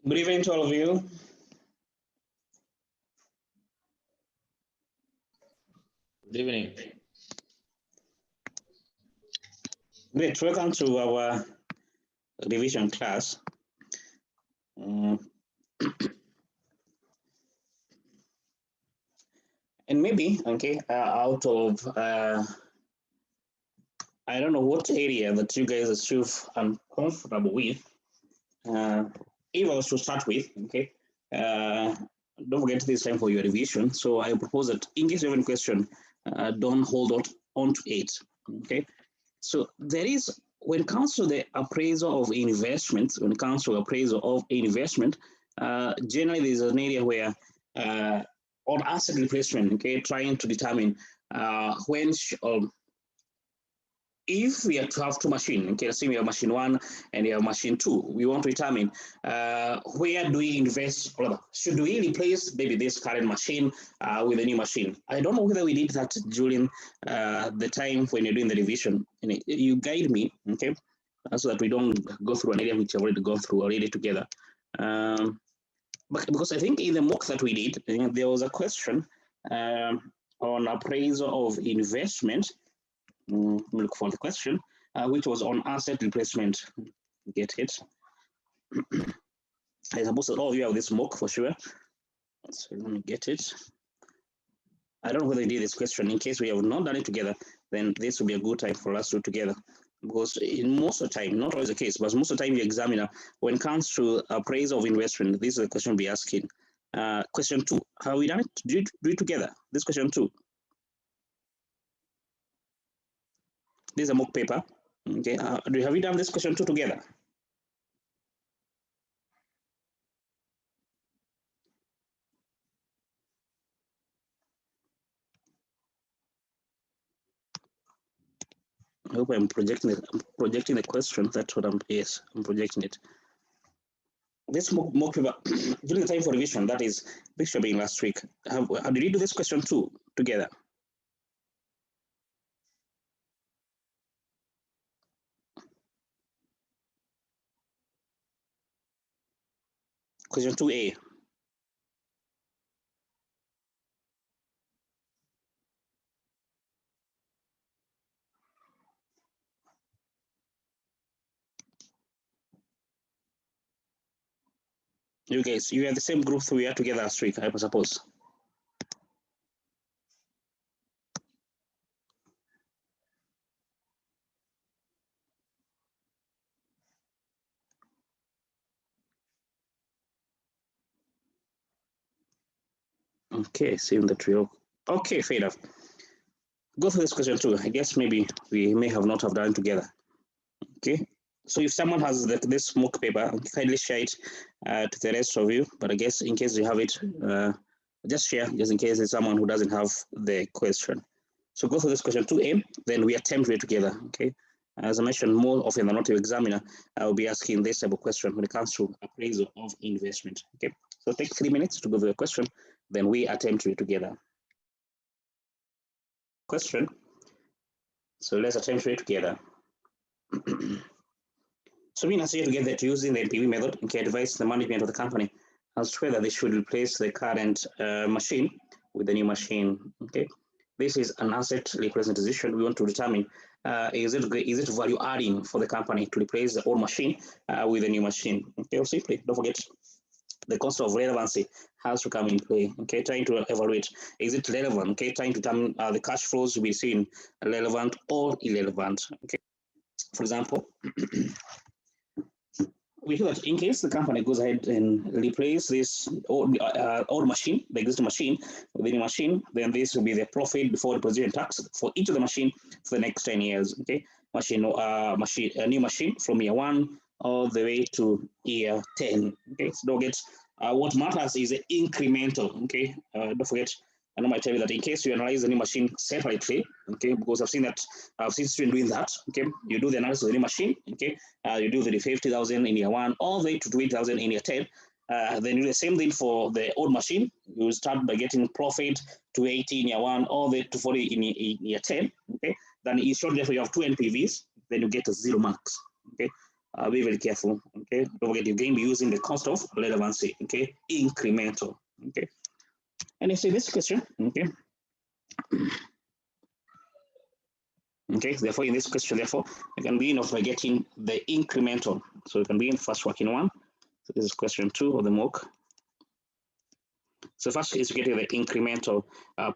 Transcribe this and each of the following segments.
Good evening to all of you. Good evening. Great, welcome to our revision class. And maybe, okay, out of, I don't know what area that you guys are still uncomfortable with. If I was to start with, okay, don't forget this time for your revision. So I propose that in case you have any question, don't hold on to it, okay? So there is, when it comes to the appraisal of investments, generally there's an area where on asset replacement, okay, trying to determine when if we have to have two machines, okay, let's say we have machine 1 and we have machine 2, we want to determine where do we invest, or should we replace maybe this current machine with a new machine? I don't know whether we did that during the time when you're doing the revision. And you guide me, okay, so that we don't go through an area which I've already gone through already together. But because I think in the mock that we did, there was a question on appraisal of investment. Look for the question, which was on asset replacement. Get it? I suppose that all of you have this mock for sure. So let me get it. I don't know whether we did this question. In case we have not done it together, then this will be a good time for us to do together. Because in most of the time, not always the case, but most of the time, the examiner, when it comes to appraisal of investment, this is the question we'll be asking. Question 2, have we done it? Do it together? This question 2. This is a mock paper. Okay, have we done this question 2 together? I hope I'm projecting the question. That's what I'm projecting it. This mock paper during the time for revision, that is picture being last week. Did you do this question 2 together? Question 2A. You guys, you are the same group we are together last week, I suppose. Okay, same the trio. Okay, fair enough. Go through this question too. I guess maybe we may have not have done together. Okay, so if someone has this mock paper, kindly share it to the rest of you. But I guess in case you have it, just share, just in case there's someone who doesn't have the question. So go through this question 2A, then we attempt it together. Okay, as I mentioned, more often than not, your examiner will be asking this type of question when it comes to appraisal of investment. Okay, so take 3 minutes to go through the question, then we attempt it together. Question. So let's attempt it together. So we say together that using the NPV method, okay, advise the management of the company as to whether they should replace the current machine with a new machine. Okay, this is an asset replacement decision. We want to determine is it value adding for the company to replace the old machine with a new machine. Okay, or simply don't forget the cost of relevancy has to come in play. Okay, trying to evaluate, is it relevant? Okay, trying to determine the cash flows we see relevant or irrelevant. Okay, for example, we feel that in case the company goes ahead and replace this old machine, the existing machine with a new machine, then this will be the profit before depreciation tax for each of the machine for the next 10 years. Okay, a new machine from year 1 all the way to year 10. Okay, so don't get what matters is the incremental. Okay, don't forget. I know I tell you that in case you analyze the new machine separately, okay, because I've seen students doing that. Okay, you do the analysis of the new machine. Okay, you do the 50,000 in year 1 all the way to 20,000 in year 10. Then you do the same thing for the old machine. You start by getting profit to 80 in year 1 all the way to 40 in year 10. Okay, then in short, therefore you have 2 NPVs. Then you get 0 marks. Okay, Be very careful. Okay, don't forget you're going to be using the cost of relevancy. Okay, incremental. Okay, and you see this question. Okay. Okay, therefore in this question, therefore, you can begin off by getting the incremental. So you can begin first working one. So this is question 2 of the mock. So first is getting the incremental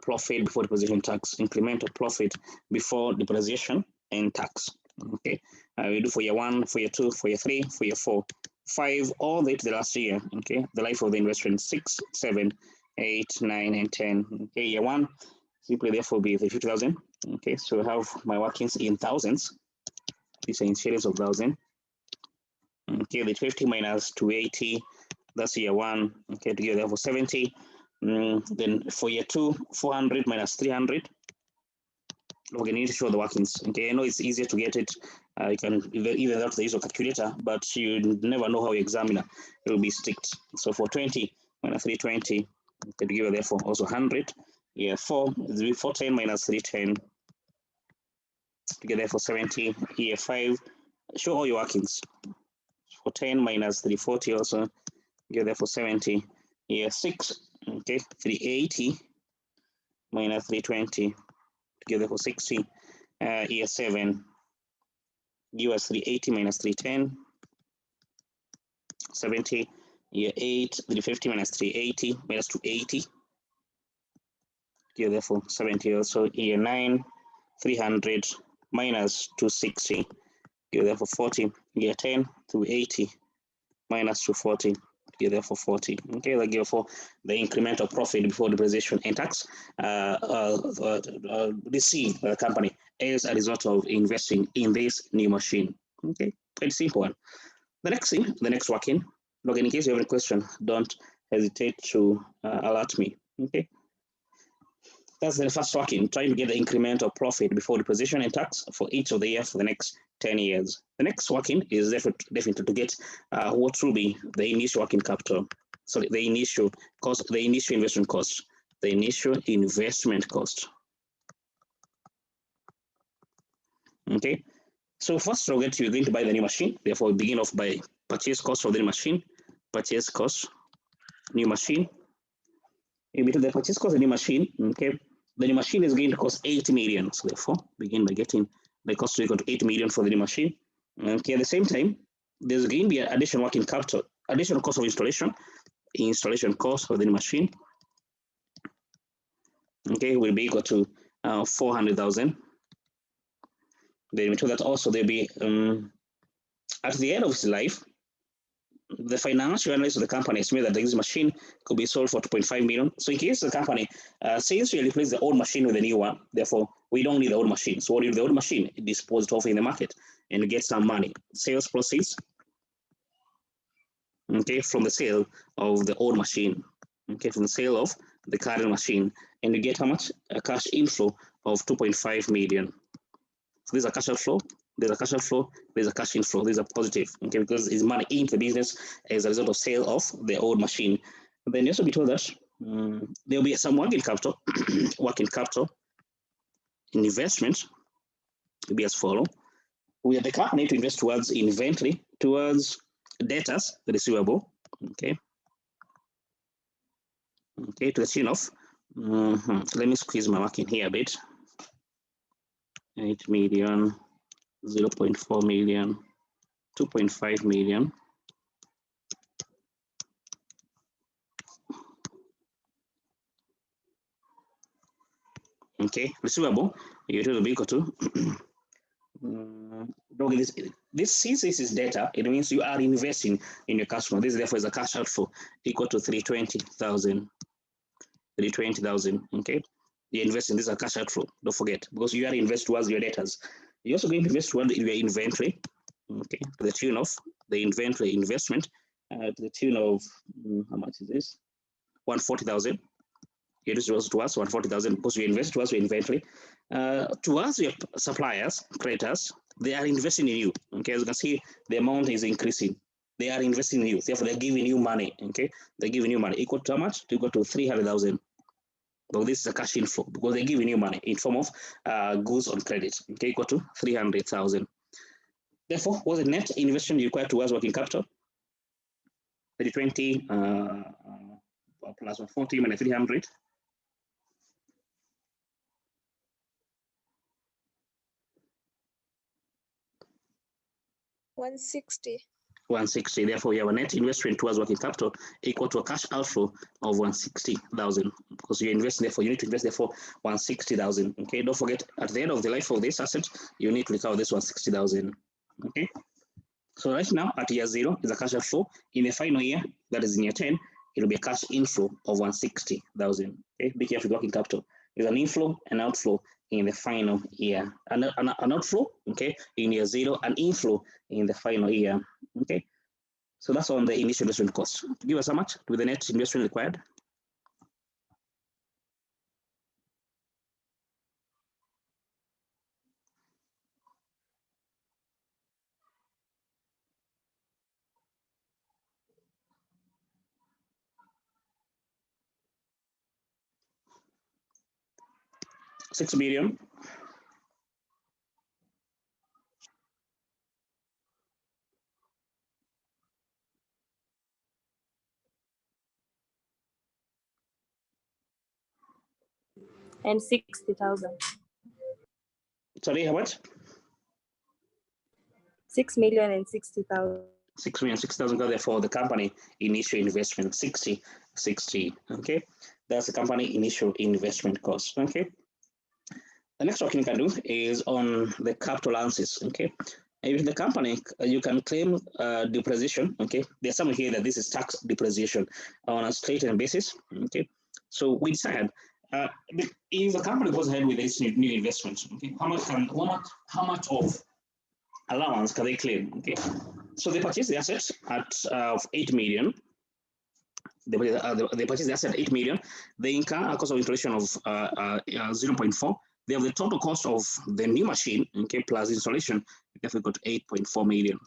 profit before depreciation tax, incremental profit before depreciation and tax. Okay, we do for year 1, for year 2, for year 3, for year 4, 5, all the way to the last year. Okay, the life of the investment 6, 7, 8, 9, and 10. Okay, year 1 simply therefore be the 50,000. Okay, so I have my workings in thousands. These are in series of thousand. Okay, the 50 minus 280, that's year 1. Okay, together therefore 70. Then for year 2, 400 minus 300. We're going to need to show the workings. Okay, I know it's easier to get it. You can even without the use of calculator, but you never know how your examiner will be strict. So for 20 minus 320, okay, together therefore also 100. Year 4 is 410 minus 310. Together for 70. Year 5, show all your workings. For 10 minus 340 also, together for 70. Year 6, okay, 380 minus 320, together for 60. Year 7, give us 380 minus 310, 70. Year 8, 350 minus 380 minus 280, together for 70 also. Year 9, 300 minus 260, together for 40. Year 10, 280 minus 240, together for 40. Okay, that gives for the incremental profit before depreciation and tax received by the company as a result of investing in this new machine. Okay, pretty simple one. The next thing, the next working, look, in case you have any question, don't hesitate to alert me. Okay, that's the first working, trying to get the incremental profit before depreciation and tax for each of the year for the next 10 years. The next working is definitely to get what will be the initial working capital. Sorry, the initial cost, the initial investment cost, the initial investment cost. Okay, so first we're going to buy the new machine. Therefore, we begin off by purchase cost of the new machine, purchase cost, new machine. In between the purchase cost of the new machine, okay, the new machine is going to cost 8 million. So therefore, begin by getting the cost equal to 8 million for the new machine. Okay, at the same time, there's going to be an additional working capital, additional cost of installation cost of the new machine. Okay, will be equal to 400,000. Then to that also there'll be at the end of its life, the financial analyst of the company estimate that this machine could be sold for 2.5 million. So in case the company since we replace the old machine with a new one, therefore we don't need the old machine. So what do the old machine? Dispose it off in the market and get some money. Sales proceeds, okay, from the sale of the old machine, okay, from the sale of the current machine, and you get how much? A cash inflow of 2.5 million. So there's a cash outflow, there's a cash outflow, there's a cash inflow, there's a positive, okay, because it's money into the business as a result of sale of the old machine. And then you also be told that there'll be some working capital, investment will be as follow. We have the company to invest towards inventory, towards debtors, the receivable, okay, to the tune of, let me squeeze my work in here a bit, 8 million, 0.4 million, 2.5 million. Okay, receivable, you will be equal to this since this is data, it means you are investing in your customer. This therefore is a cash outflow equal to 320,000. 320,000. Okay, you invest in this a cash outflow. Don't forget, because you are investing towards your debtors. You're also going to invest towards your inventory. Okay, to the tune of the inventory investment to the tune of how much is this? 140,000. It is also towards 140,000 because you invest towards your inventory. Towards your suppliers, creditors, they are investing in you. Okay, as you can see, the amount is increasing. They are investing in you. Therefore, they're giving you money. Okay, they're giving you money equal to how much? Equal to 300,000. So this is a cash inflow because they're giving you money in form of goods on credit. Okay, equal to 300,000. Therefore, what's the net investment required towards working capital? 3020 plus 140 minus 300. 160. 160. Therefore, you have a net investment towards working capital equal to a cash outflow of 160,000 because you're investing therefore you need to invest therefore 160,000. Okay, don't forget at the end of the life of this asset, you need to recover this 160,000. Okay, so right now at year 0 is a cash outflow. In the final year, that is in year 10, it will be a cash inflow of 160,000. Okay, be careful with working capital. There's an inflow and outflow in the final year. An outflow, okay, in year 0, an inflow in the final year. Okay, so that's on the initial investment cost. Give us how much with the net investment required? $6 million. And 60,000. Sorry, how much? 6,060,000. 6,060,000 therefore the company initial investment 60. Okay, that's the company initial investment cost. Okay, the next working you can do is on the capital allowances. Okay, if the company you can claim depreciation. Okay, there's some here that this is tax depreciation on a straight-line basis. Okay, so we decide if the company goes ahead with this new investment. Okay, how much of allowance can they claim? Okay, so they purchase the assets at 8 million. They purchase the asset at 8 million. They incur a cost of installation of 0.4. They have the total cost of the new machine, okay, plus installation. Therefore, got 8.4 million.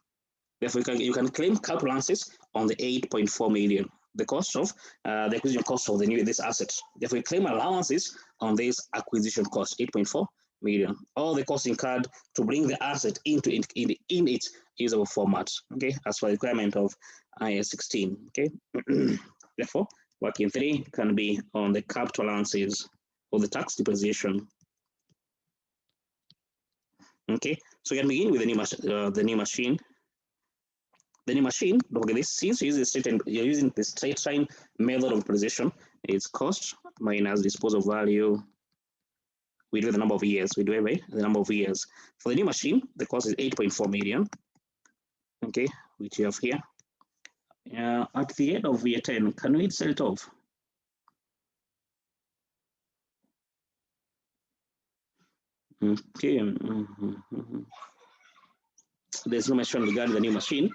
Therefore, you can claim capital allowances on the 8.4 million. The cost of the acquisition cost of this asset. Therefore, you claim allowances on this acquisition cost, 8.4 million. All the costs incurred to bring the asset in its usable format. Okay, as for the requirement of IAS 16. Okay, therefore, working 3 can be on the capital allowances or the tax depreciation. Okay, so we can begin with the new machine. The new machine, look at this, since you're using the straight line method of depreciation, it's cost minus disposal value. We do the number of years, we do it by the number of years. For the new machine, the cost is 8.4 million, okay, which you have here. At the end of year 10, can we sell it off? Okay, there's no mention regarding the new machine.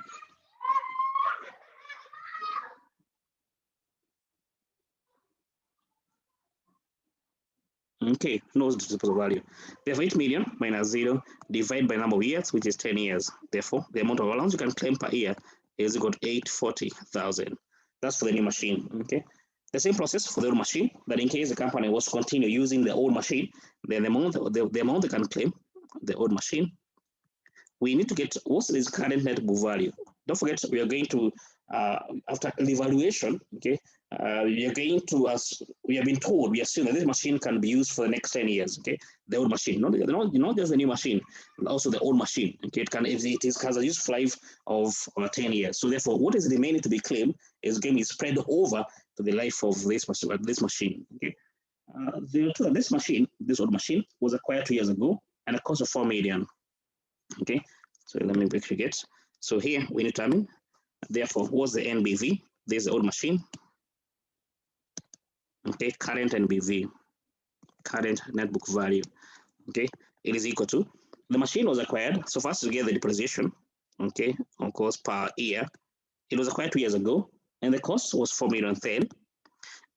Okay, no disposal value. Therefore, 8 million minus 0 divided by number of years, which is 10 years. Therefore, the amount of allowance you can claim per year is equal to 840,000. That's for the new machine. Okay, the same process for the old machine. That in case the company was to continue using the old machine, then the amount they can claim the old machine, we need to get what's this current net book value. Don't forget, we are going to after evaluation. Okay, we are going to, as we have been told, we assume that this machine can be used for the next 10 years. Okay, the old machine, not just the new machine, but also the old machine. Okay, it has a useful life of 10 years. So therefore, what is remaining to be claimed is going to be spread over to the life of this machine. Okay, this old machine was acquired 2 years ago and a cost of 4 million. Okay, so let me break it. So here we determine, therefore, what's the NBV? There's the old machine. Okay, current NBV, current net book value. Okay, it is equal to the machine was acquired. So first to get the depreciation, okay, of course per year. It was acquired 2 years ago, and the cost was 4 million then.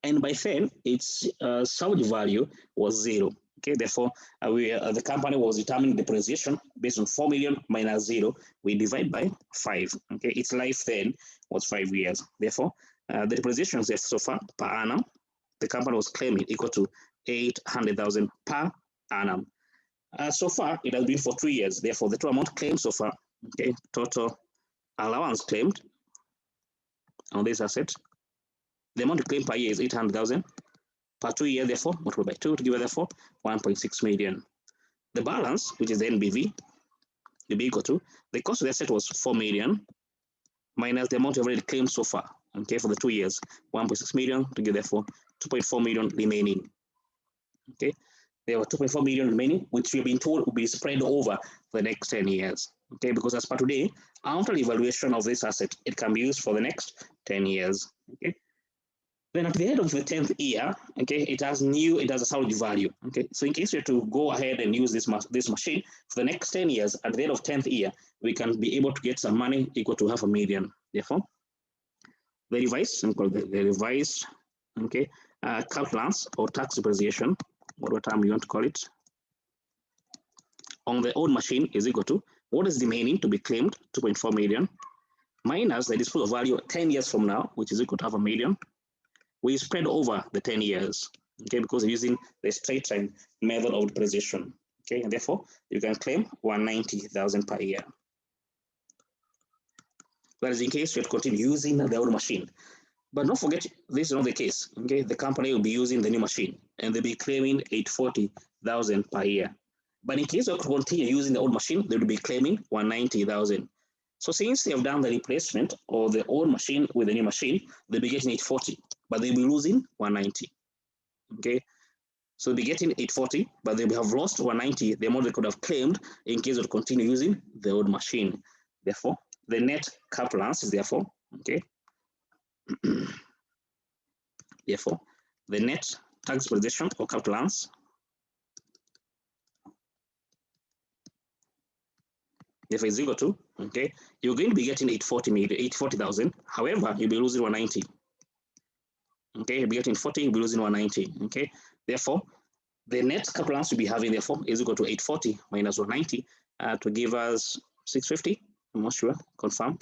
And by then, its salvage value was 0. Okay, therefore, the company was determining depreciation based on 4 million minus 0. We divide by 5. Okay, its life then was 5 years. Therefore, the depreciation so far per annum, the company was claiming equal to 800,000 per annum. So far, it has been for 3 years. Therefore, the total amount claimed so far Okay, total allowance claimed on this asset. The amount to claim per year is 800,000 per 2 years, therefore, multiplied by 2 to give us therefore 1.6 million. The balance, which is the NBV, will be equal to the cost of the asset was 4 million minus the amount you've already claimed so far, okay, for the 2 years, 1.6 million to give therefore 2.4 million remaining. Okay, there were 2.4 million remaining, which we've been told will be spread over the next 10 years. Okay, because as per today, after the evaluation of this asset, it can be used for the next 10 years. Okay. Then at the end of the 10th year, okay, it has a salvage value. Okay, so in case we have to go ahead and use this machine for the next 10 years, at the end of 10th year, we can be able to get some money equal to 500,000. Therefore, the revised, okay, calculus or tax depreciation, whatever term you want to call it, on the old machine is equal to what is remaining to be claimed, 2.4 million, minus the disposal value 10 years from now, which is equal to 500,000. We spread over the 10 years, okay, because we're using the straight line method of depreciation, okay, and therefore you can claim 190,000 per year. That is in case you have to continue using the old machine. But don't forget, this is not the case, okay? The company will be using the new machine and they'll be claiming 840,000 per year. But in case of continue using the old machine, they will be claiming 190,000. So since they have done the replacement of the old machine with the new machine, they'll be getting 840, but they'll be losing 190. Okay, so they'll be getting 840, but they will have lost 190, the amount they could have claimed in case of continue using the old machine. Therefore, the net capital balance is therefore, okay, therefore, the net tax position or capital balance therefore is equal to, okay, you're going to be getting 840,000. However, you'll be losing 190. Okay, you'll be getting 40, you'll be losing 190. Okay, therefore, the net capital balance you'll be having therefore is equal to 840 minus 190 to give us 650. I'm not sure. Confirm.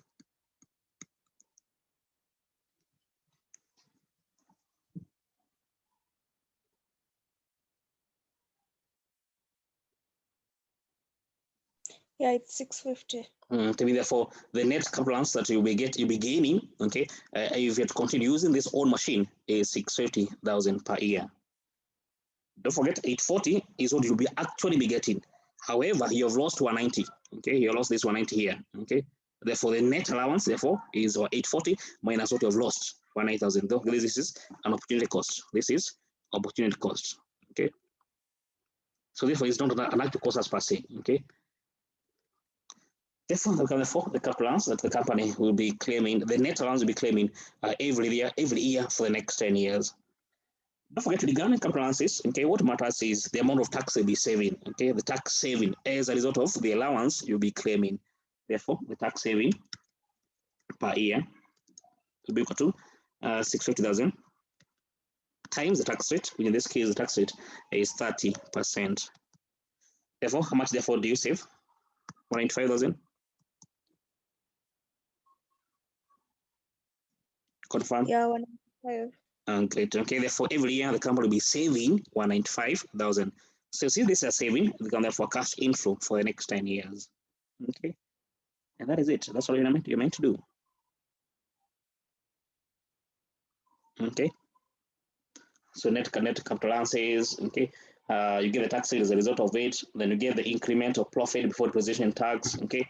Yeah, it's 650. To be therefore the net capital balance that you'll be gaining, okay, if you have to continue using this old machine is 650,000 per year. Don't forget 840 is what you'll be actually be getting. However, you have lost 190. Okay, you lost this 190 here. Okay, therefore the net allowance therefore is 840 minus what you have lost 190,000. This is an opportunity cost. This is opportunity cost. Okay, so therefore it's not an actual cost as per se. Okay. Therefore, the capital balance that the company will be claiming, the net allowance will be claiming every year for the next 10 years. Don't forget, regarding capital balances, okay, what matters is the amount of tax you'll be saving, okay, the tax saving as a result of the allowance you'll be claiming. Therefore, the tax saving per year will be equal to 650,000 times the tax rate, which in this case, the tax rate is 30%. Therefore, how much, therefore, do you save? 195,000. Confirm? Yeah, 195. Great. Okay, therefore, every year the company will be saving 195,000. So, see, this is a saving, we can therefore cash inflow for the next 10 years. Okay, and that is it. That's what you're meant to do. Okay, so net capital balances. Okay, you get the tax rate as a result of it. Then you get the increment of profit before depreciation tax. Okay,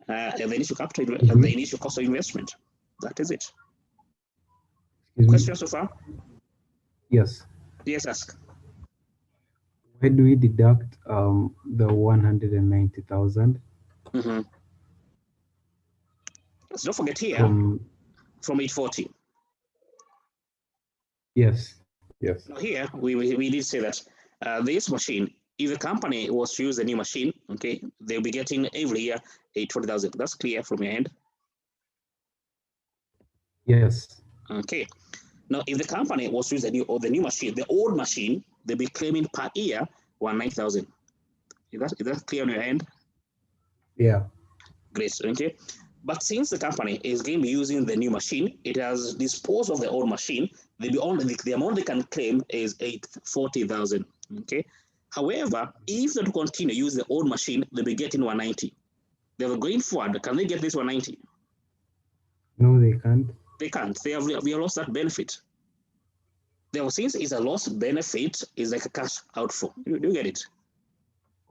and the initial capital, the initial cost of investment. That is it. Questions so far? Yes. Yes, ask. Where do we deduct the 190,000? So don't forget here From 840. Yes. Now here we did say that this machine, if the company was to use the new machine, okay, they'll be getting every year 840,000. That's clear from your end. Yes. Okay. Now, if the company was to use the new machine, the old machine, they'll be claiming per year 190,000. Is that clear on your end? Yeah. Great. Okay. But since the company is going to be using the new machine, it has disposed of the old machine. The amount they can claim is 840,000. Okay. However, if they continue use the old machine, they'll be getting 190. They're going forward. Can they get this 190? No, they can't. They can't. We have lost that benefit. Therefore, since it's a lost benefit, it's like a cash outflow. You get it?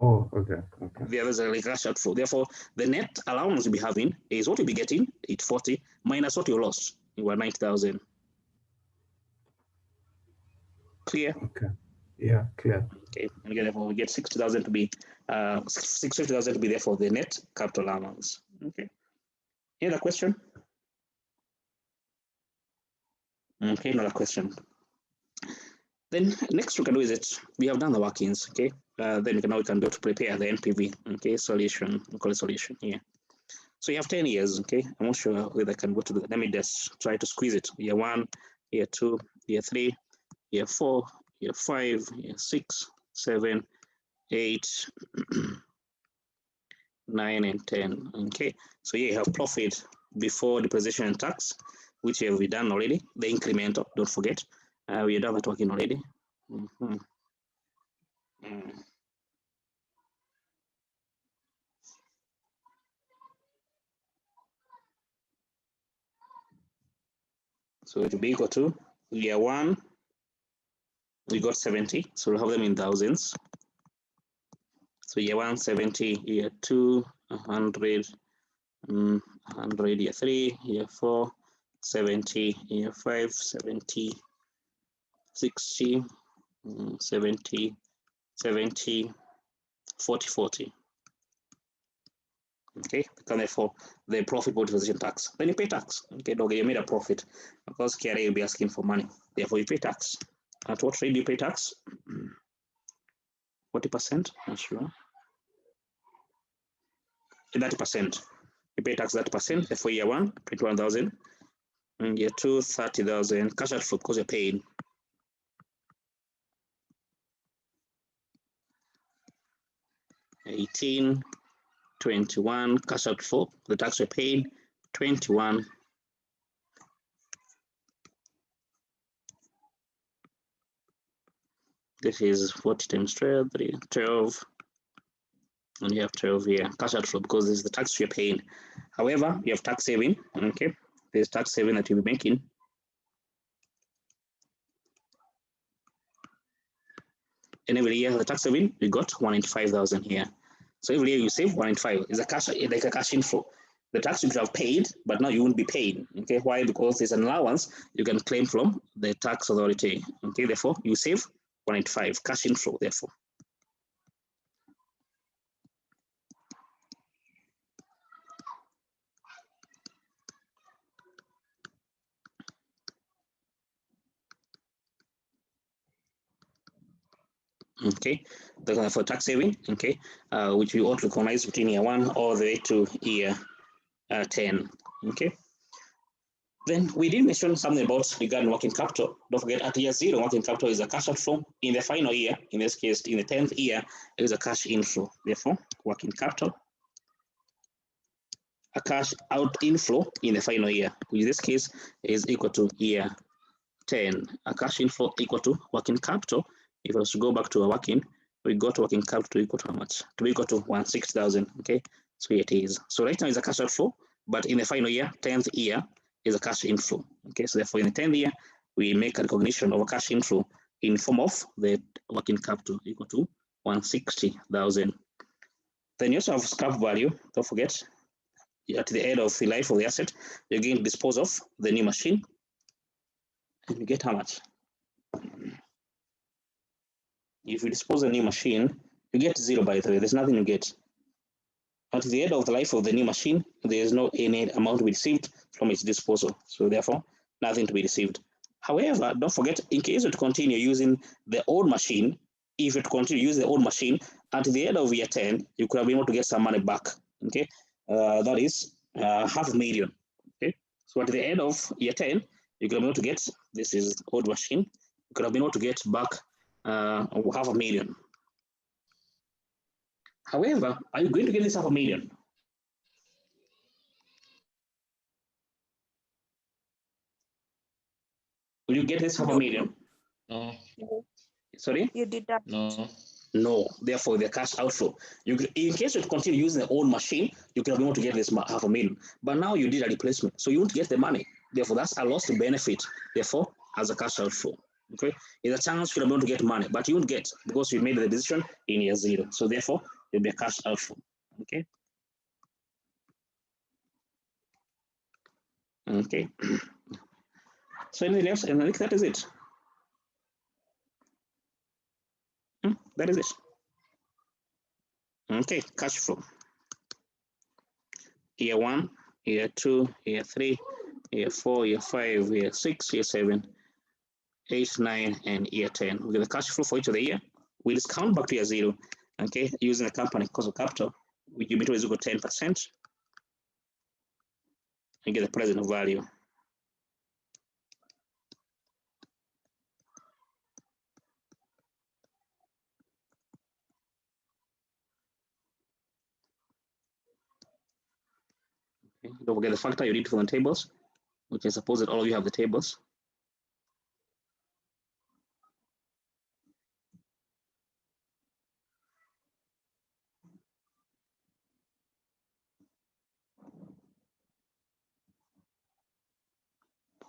Oh, okay. Okay. There's a cash outflow. Therefore, the net allowance you'll be having is what you'll be getting, 840, minus what you lost, you were 90,000. Clear? Okay. Yeah, clear. Okay. And again, therefore, we get 60,000 to be 650,000 to be there for the net capital allowance. Okay. Any other question? Okay, another question. Then next we can do is it we have done the workings. Okay. Then we can go to prepare the NPV. Okay, solution. We call it solution here. So you have 10 years. Okay. I'm not sure whether I can go to the. Let me just try to squeeze it. Year 1, year 2, year 3, year 4, year 5, year 6, 7, 8, 9, and 10. Okay. So here you have profit before depreciation and tax, which have we done already. The incremental, don't forget. We have done that working already. So it will be equal to year 1, we got 70. So we'll have them in thousands. So year 1, 70, year 2, 100, 100, year 3, year 4, 70, year 5, 70, 60, 70, 70, 40, 40. Okay, become therefore the profit before depreciation tax. Then you pay tax. Okay, dog, you made a profit. Of course, KRA will be asking for money. Therefore, you pay tax. At what rate do you pay tax? 40%? Not sure. 30%. You pay tax 30%. Therefore, year 1, 21,000. And year 2, 30,000. Cash outflow because you're paying. $18, 21, cash outflow. The tax you're paying, 21. This is 40 times 12, 12. And you have 12 here, cash outflow, because this is the tax you're paying. However, you have tax saving. Okay, there's tax saving that you'll be making. And every year, the tax saving, we got 195,000 here. So every year you save 195. It's a cash, like a cash inflow. The tax you could have paid, but now you won't be paid. Okay, why? Because there's an allowance you can claim from the tax authority. Okay, therefore you save 195 cash inflow. Therefore. Okay, for tax saving, okay, which we ought to recognize between year 1 all the way to year 10. Okay. Then we did mention something about regarding working capital. Don't forget, at year 0, working capital is a cash outflow. In the final year, in this case, in the 10th year, it is a cash inflow. Therefore, working capital, a cash out inflow in the final year, which in this case is equal to year 10. A cash inflow equal to working capital. If I was to go back to our working, we got working capital equal to how much? To be equal to 160,000. Okay, so here it is. So right now it's a cash outflow, but in the final year, 10th year, is a cash inflow. Okay, so therefore in the 10th year, we make a recognition of a cash inflow in form of the working capital equal to 160,000. Then you also have scrap value. Don't forget, at the end of the life of the asset, you're going to dispose of the new machine, and you get how much? If you dispose of a new machine, you get 0, by the way. There's nothing you get. At the end of the life of the new machine, there is no any amount to be received from its disposal. So therefore, nothing to be received. However, don't forget, in case you continue using the old machine, if you continue using the old machine, at the end of year 10, you could have been able to get some money back. Okay, that is $500,000. Okay, so at the end of year 10, you could have been able to get, this is old machine, you could have been able to get back $500,000. However, are you going to get this $500,000? Will you get this $500,000? No. Sorry? You deduct. No. No, therefore the cash outflow. You could, in case you continue using the old machine, you could have been able to get this $500,000. But now you did a replacement, so you won't get the money. Therefore, that's a loss to benefit. Therefore, as a cash outflow. Okay, there's a chance you'll be able to get money, but you won't get because you made the decision in year 0. So therefore, there'll be a cash outflow. Okay. Okay. So anything else? And I think that is it. That is it. Okay, cash flow. Year 1, year 2, year 3, year 4, year 5, year 6, year 7, 8, 9, and year 10. We get the cash flow for each of the year. We discount back to year 0, okay, using the company cost of capital, which you is equal to 10%, and get the present value. Okay. Don't forget the factor you need from the tables, which I suppose that all of you have the tables.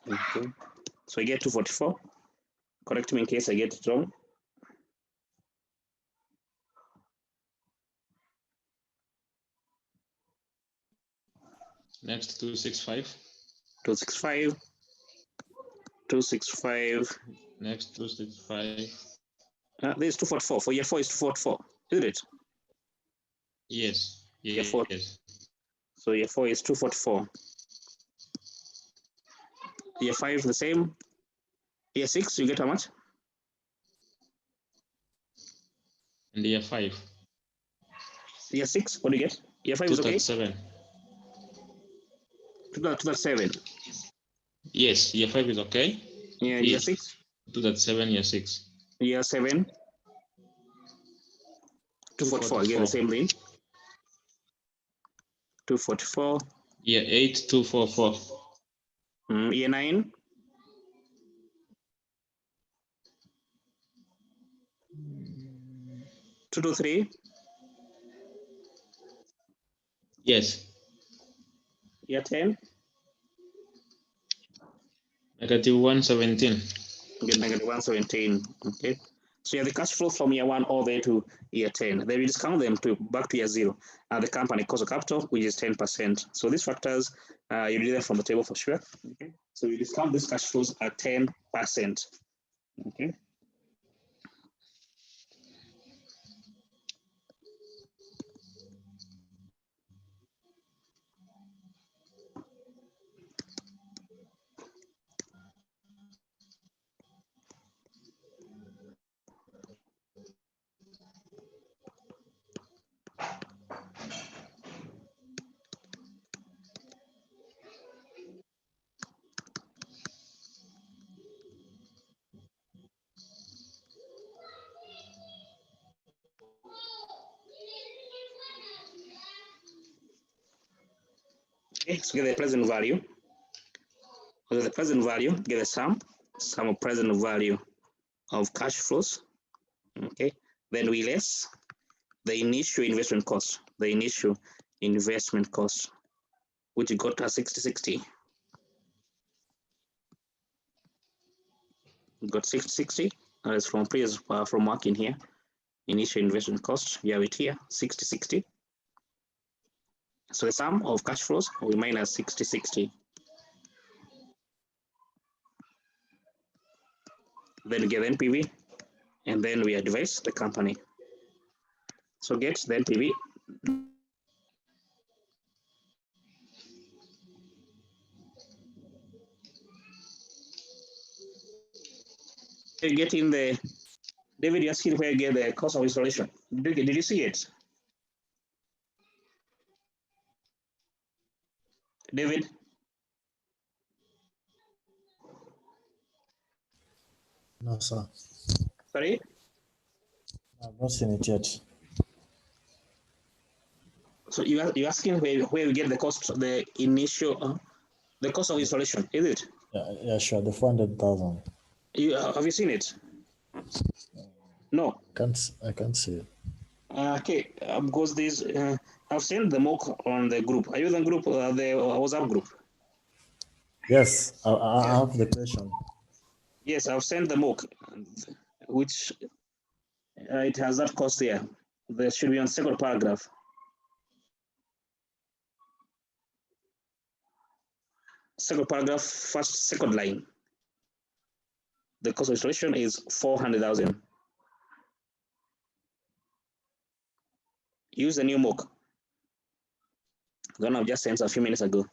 Okay, so I get 244. Correct me in case I get it wrong. Next, 265. 265. 265. Next, 265. This is 244. For year 4 is 244, isn't it? Yes. Year 4. Yes. So year 4 is 244. Year 5 the same. Year 6 you get how much? And year 5. Year 6, what do you get? Year 5 is okay? 237. 237. Yes, year 5 is okay. Yeah, year 6? 237, year 6. Year 7? 244, again the same thing. 244. Year 8, 244. Year 9? 223. Yes. Year 10? Negative 117. Get negative 117. Okay. So you have the cash flow from year 1 all the way to year 10. Then we discount them to back to year 0. The company cost of capital, which is 10%. So these factors, you read them from the table for sure. Okay. So we discount these cash flows at 10%. Okay. Okay, so get the present value. With the present value, get the sum of present value of cash flows. Okay, then we less the initial investment cost, which got to 60-60. Got 60-60. As from previous from working here, initial investment cost, you have it here, 60-60. So the sum of cash flows will minus 60-60. Then we get NPV, and then we advise the company. So get the NPV. You get in the David, you're asking where you get the cost of installation. Did you see it? David? No, sir. Sorry? I've not seen it yet. So you're asking where we get the cost, the initial, the cost of installation, is it? Yeah, sure. The 400,000. Have you seen it? No. I can't see it. Okay, because this I've sent the mock on the group. Are you in the group, the WhatsApp group? Yes, I have the question. Yes, I've sent the mock, which it has that cost there. There should be on second paragraph. Second paragraph, second line. The cost of installation is 400,000. Use the new mock. The one I've just sent a few minutes ago.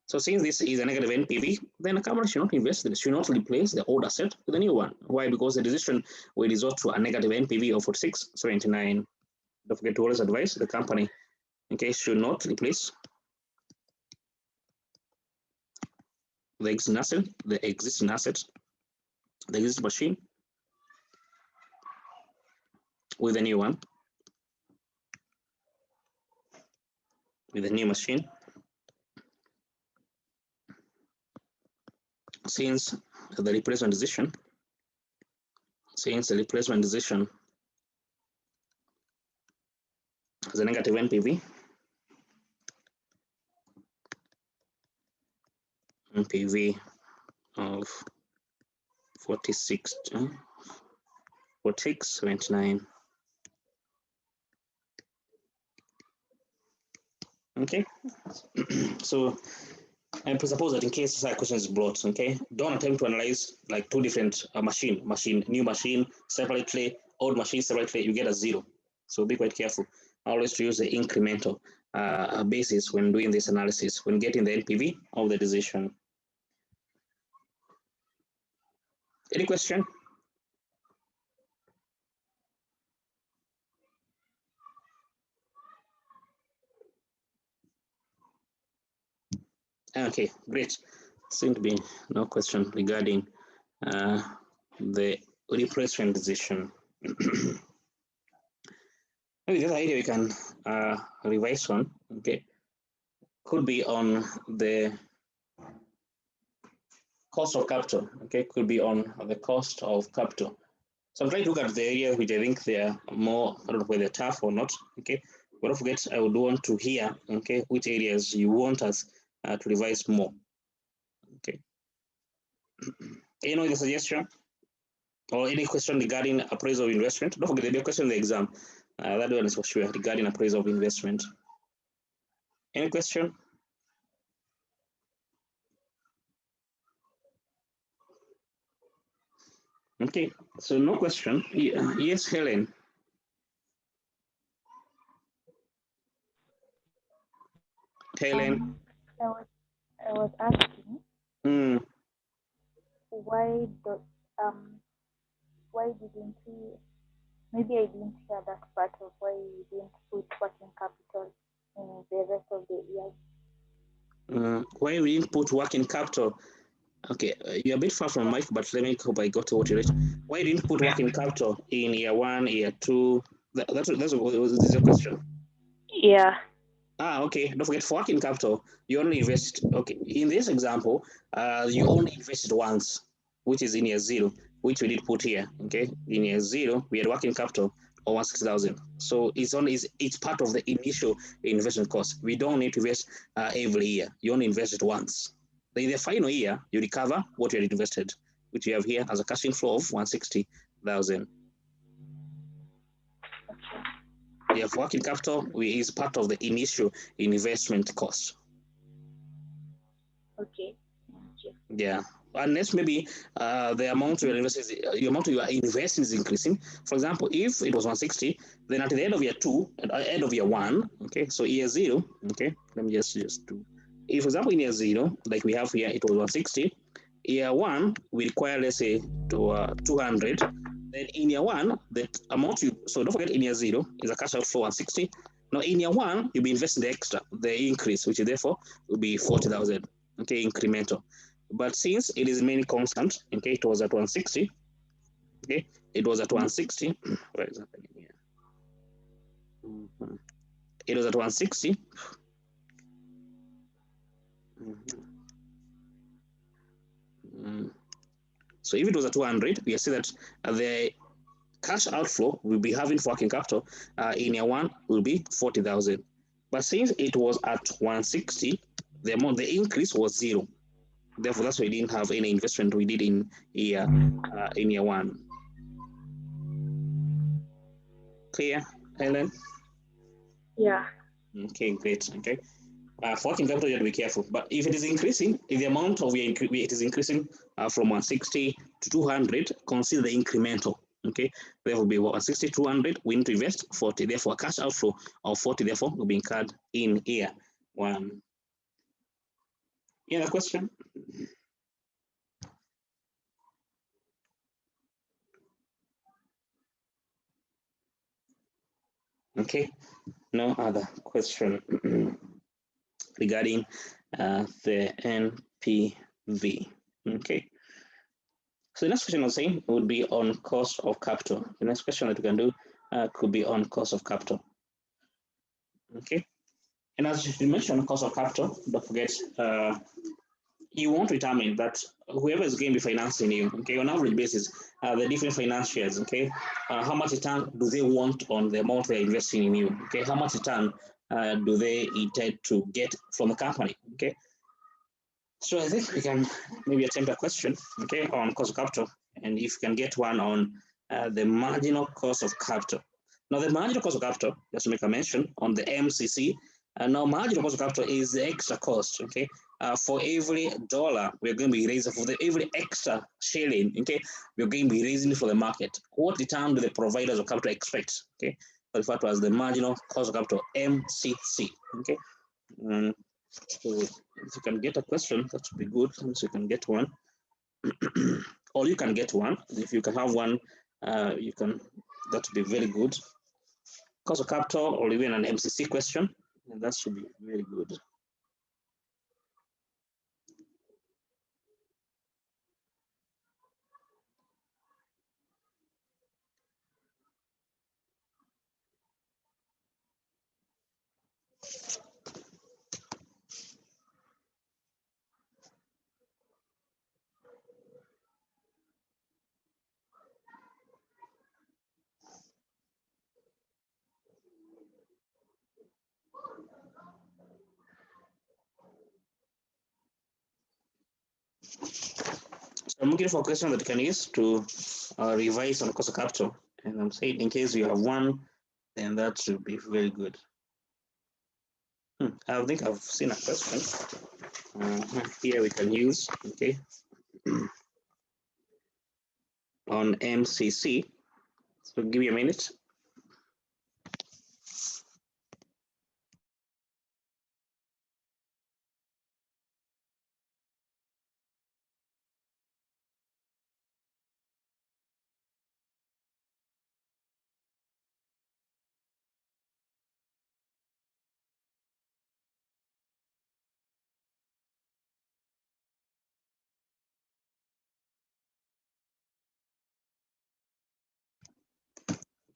So since this is a negative NPV, then a company should not invest, should not replace the old asset with a new one. Why? Because the decision will result to a negative NPV of 46.79. Don't forget to always advise the company, okay, should not replace the existing asset, the existing machine with a new one, with a new machine. Since the replacement decision has a negative NPV of 46.79. Okay, so and presuppose that in case this question is brought, okay, don't attempt to analyze like two different new machine separately, old machine separately, you get a zero. So be quite careful. Always to use the incremental basis when doing this analysis, when getting the NPV of the decision. Any question? Okay, great. Seem to be no question regarding the replacement decision. Maybe the other idea we can revise on, okay, could be on the cost of capital, okay, could be on the cost of capital. So I'm trying to look at the area which I think they are more, I don't know whether they're tough or not, okay, but don't forget, I would want to hear, okay, which areas you want us to revise more, okay. Any other suggestion or any question regarding appraisal of investment? Don't forget, there'll be a question in the exam. That one is for sure regarding appraisal of investment. Any question? Okay, so no question. Yes, Helen. Helen. I was asking why didn't we, maybe I didn't hear that part of why we didn't put working capital in the rest of the year. Why we didn't put working capital? Okay, you're a bit far from Mike, but let me hope I got to what you read. Why didn't put working capital in year 1, year 2? That's a question. Yeah. Okay. Don't forget, for working capital, you only invest. Okay, in this example, you only invested once, which is in year 0, which we did put here. Okay, in year 0, we had working capital of 160,000. So it's part of the initial investment cost. We don't need to invest every year. You only invest it once. In the final year, you recover what you had invested, which you have here as a cash inflow of 160,000. Yeah, for working capital is part of the initial investment cost. Okay. Yeah, unless maybe the amount you are investing is increasing. For example, if it was 160, then at the end of year 2, at the end of year 1, okay, so year 0, okay, let me just do. If, for example, in year 0, like we have here, it was 160. Year 1, we require, let's say, 200. Then in year 1, the amount so don't forget, in year 0 is a cash out for 160. Now in year 1, you'll be investing the increase, which therefore will be 40,000. Okay, incremental. But since it is mainly constant, okay, it was at 160. Okay, it was at 160. What is happening here? It was at 160. So if it was at 200, we see that the cash outflow we'll be having for working capital in year one will be 40,000. But since it was at 160, the increase was zero. Therefore, that's why we didn't have any investment we did in year one. Clear, Helen? Yeah. Okay, great. Okay. For working capital, you have to be careful. But if it is increasing, if the amount of it is increasing from 160 to 200, consider the incremental. Okay, there will be 160, 200. We need to invest 40. Therefore, cash outflow of 40, therefore, will be incurred in year one. Any other question? Okay, no other question regarding the NPV. Okay. So the next question I was saying would be on cost of capital. The next question that we can do could be on cost of capital. Okay. And as you mentioned, cost of capital, don't forget, you want to determine that whoever is going to be financing you, okay, on average basis, the different financiers, okay, how much return do they want on the amount they're investing in you, okay, how much return do they intend to get from the company, okay. So I think we can maybe attempt a question, okay, on cost of capital, and if you can get one on the marginal cost of capital. Now, the marginal cost of capital, just to make a mention on the MCC, now marginal cost of capital is the extra cost, okay. For every dollar we're going to be raising, for every extra shilling, okay, we're going to be raising for the market. What return do the providers of capital expect, okay? Referred to as the marginal cost of capital, MCC, okay. So if you can get a question, that would be good. So you can get one, or you can get one. If you can have one, you can. That would be very good. Cost of capital, or even an MCC question, and that should be very good. So I'm looking for a question that you can use to revise on cost of capital. And I'm saying in case you have one, then that should be very good. I think I've seen a question. Here we can use, okay, on MCC. So give me a minute.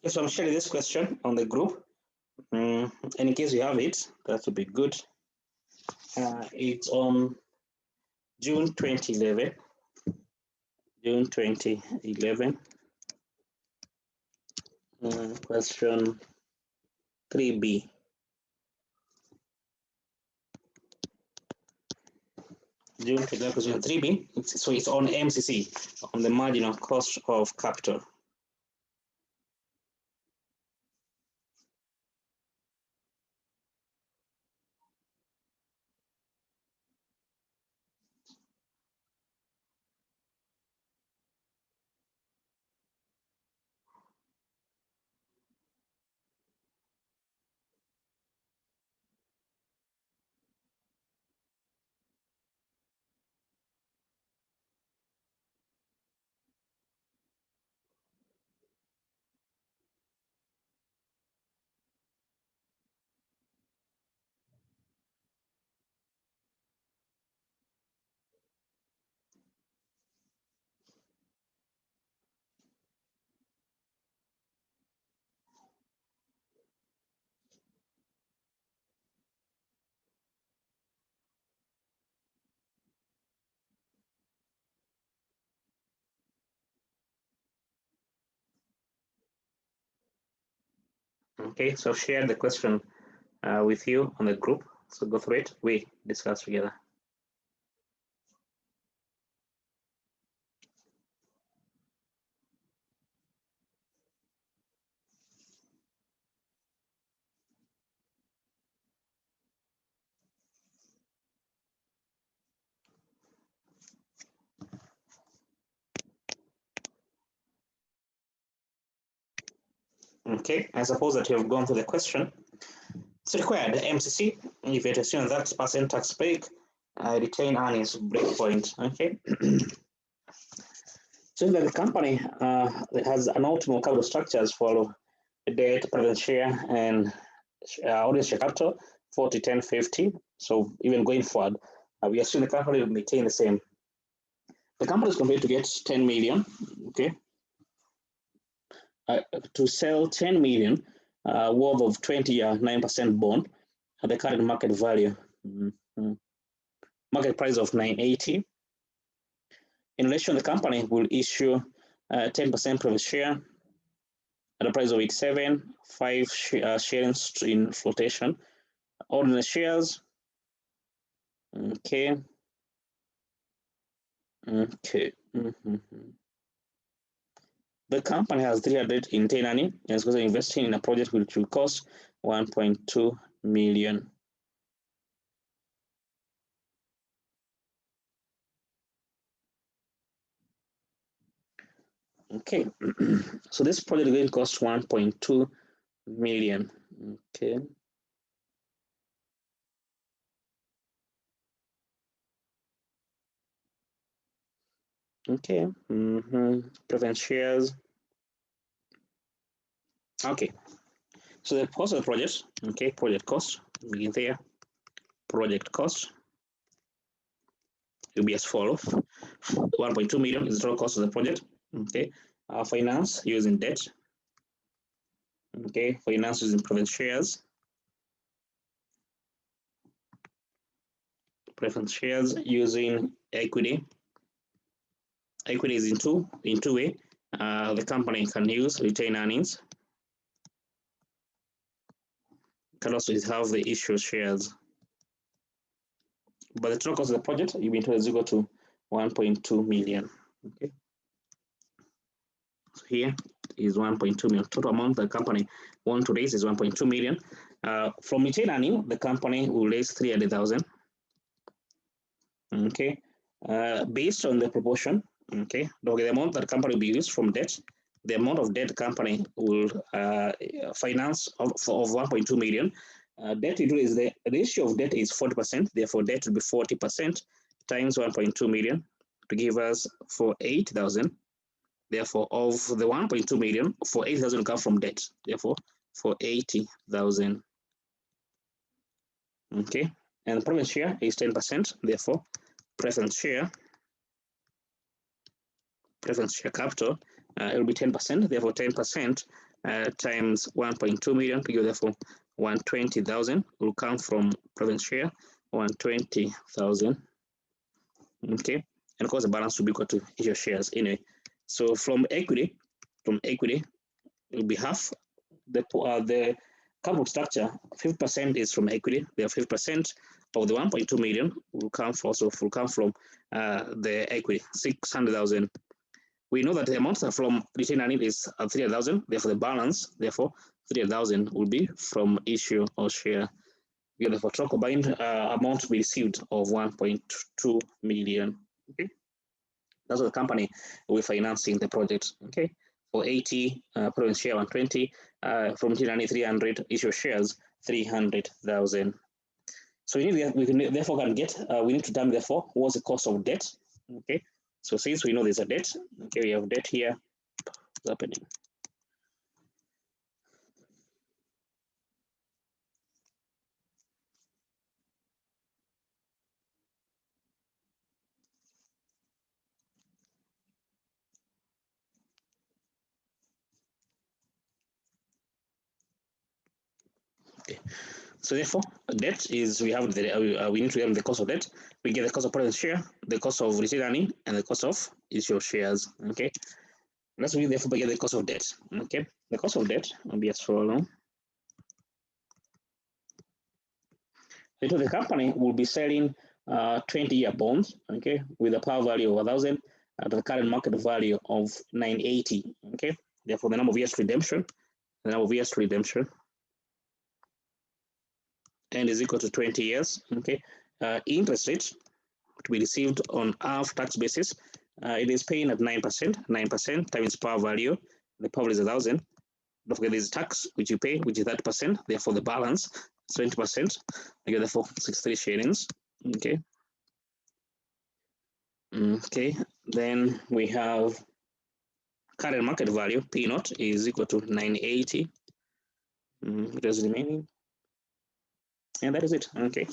Okay, so I'm sharing this question on the group. And in case you have it, that would be good. It's on June 2011. June 2011. Question 3B. June 2011, question 3B. So it's on MCC, on the marginal cost of capital. Okay, so I've shared the question with you on the group. So go through it. We discuss together. Okay, I suppose that you have gone through the question. It's required MCC if you assume that percent tax break, retain earnings breakpoint. Okay. So that the company has an optimal capital structures for debt, preference share, and audience share capital 40, 10, 50. So even going forward, we assume the company will maintain the same. The company is compared to get 10 million. Okay. To sell 10 million worth of 20-year 9% bond at the current market value, market price of 980. In relation, the company will issue 10% preference share at a price of 87, 5 shares in flotation, ordinary shares. Okay. Okay. The company has 300 in retained and is going to investing in a project which will cost 1.2 million. Okay, so this project is going to cost 1.2 million. Okay. Okay. Preference shares. Okay. So the cost of the project. Okay, project cost. Begin there. Project cost will be as follows: 1.2 million is the total cost of the project. Okay. Finance using debt. Okay. Finance using preference shares. Preference shares using equity. Equity is in two way. The company can use retained earnings. Can also have the issue shares. But the total cost of the project will be is equal to 1.2 million. Okay. So here is 1.2 million. Total amount the company wants to raise is 1.2 million. From retained earnings, the company will raise 300,000. Okay. Based on the proportion. Okay. The amount that the company will be used from debt, the amount of debt the company will finance of 1.2 million. Debt is the ratio of debt is 40%. Therefore, debt will be 40% times 1.2 million to give us for 8,000. Therefore, of the 1.2 million, for 8,000 come from debt. Therefore, for 80,000. Okay. And preference share is 10%. Therefore, preference share capital it will be 10%. Therefore, 10% times 1.2 million to give therefore 120,000 will come from preference share 120,000. Okay, and of course the balance will be equal to issue shares anyway. So from equity, it will be half. The capital structure 50% is from equity. Therefore 50% of the 1.2 million will come from the equity 600,000. We know that the amount from retained earnings is 300,000. Therefore, the balance, 300,000 will be from issue or share. Therefore, total combined amount to be received of 1.2 million. Okay, that's what the company will be financing the project. Okay, for 80 preference share 120, from retained earnings 300, issue shares 300,000. So we need we need to determine therefore what's the cost of debt. Okay. So since we know there's a debt, okay, we have debt here. What's happening? Okay. So therefore, debt is we have the we need to have the cost of debt. We get the cost of preference share, the cost of retained earnings, and the cost of issue shares. Okay, let's therefore get the cost of debt. Okay, the cost of debt will be as follows. the company will be selling 20-year bonds, okay, with a par value of 1,000 at the current market value of 980, okay. Therefore, the number of years to redemption, and is equal to 20 years, okay. Interest rate to be received on after-tax basis, it is paying at 9% times par value. The par is 1,000. Don't forget there's tax which you pay, which is 30%. Therefore, the balance is 20%. Okay, therefore 63 shillings. Okay. Okay. Then we have current market value P naught is equal to 980. It is remaining, and that is it. Okay.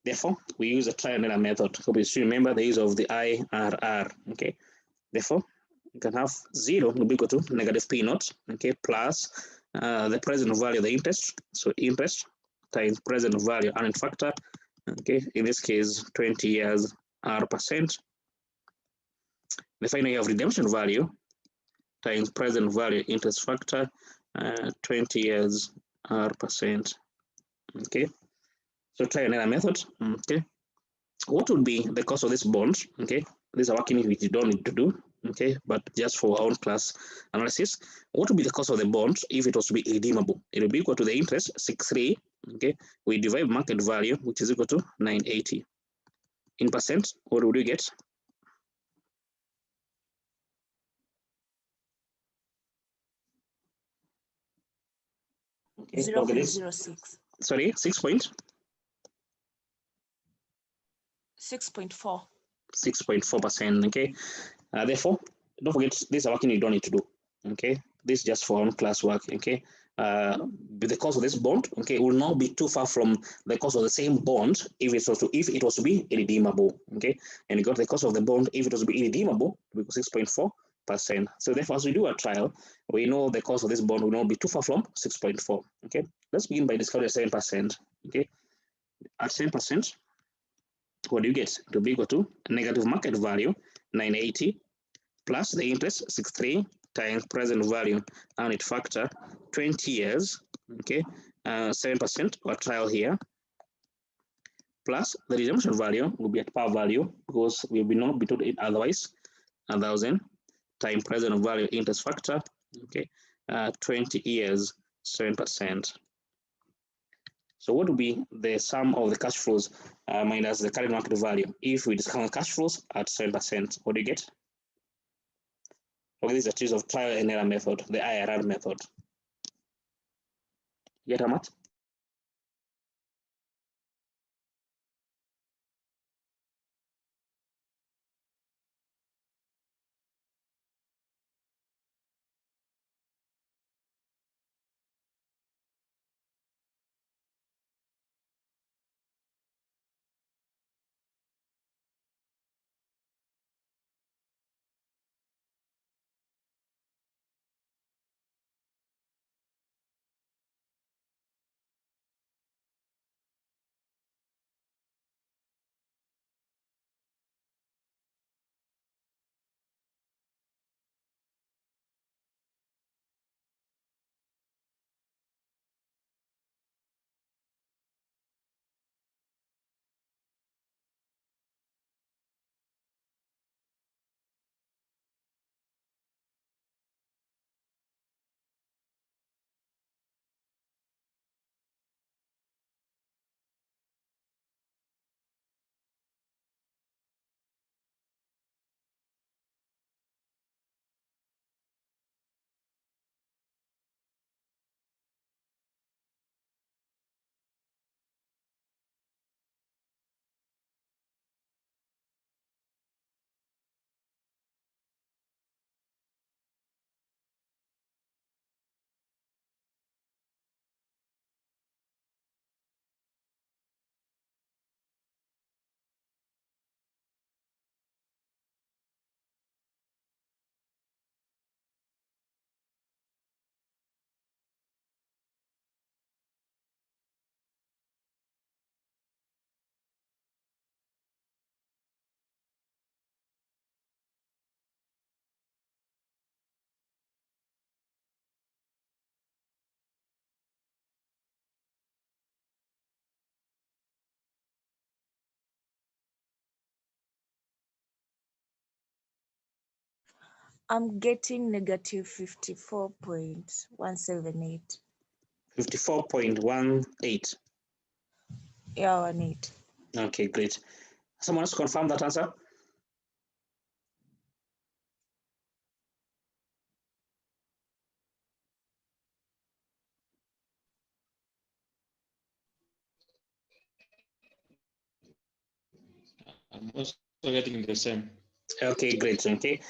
Therefore, we use a trial and error method. Hope you still remember the use of the IRR. Okay. Therefore, you can have 0 will be equal to negative P naught, okay, plus the present value of the interest. So interest times present value earning factor, okay, in this case 20 years R%. The final year of redemption value times present value interest factor, 20 years R%. Okay, so try another method. Okay, what would be the cost of this bond? Okay, these are working which you don't need to do. Okay, but just for our own class analysis, what would be the cost of the bond if it was to be redeemable? It will be equal to the interest 63. Okay, we divide market value, which is equal to 980. In percent, what would you get? Okay, 0.06. Sorry, 6 point. 6.4. 6.4%. Okay, therefore, don't forget these are working you don't need to do. Okay, this is just for own class work. Okay, the cost of this bond, okay, will not be too far from the cost of the same bond if it was to be irredeemable. Okay, and you got the cost of the bond if it was to be irredeemable because 6.4%. So therefore, as we do a trial, we know the cost of this bond will not be too far from 6.4. Okay, let's begin by discovering 7%. Okay, at 7%. What do you get? To be equal to negative market value 980 plus the interest 63 times present value earned factor 20 years. Okay, 7% or trial here, plus the redemption value will be at par value because we will not be told it otherwise. 1,000 times present value interest factor. Okay, 20 years, 7%. So what will be the sum of the cash flows minus the current market value if we discount cash flows at 7%? What do you get? Okay, this is a choice of trial and error method, the IRR method. Get how much? I'm getting negative 54.178. 54.18. Yeah, 18. Okay, great. Someone else confirm that answer? I'm also getting the same. Okay, great. Okay.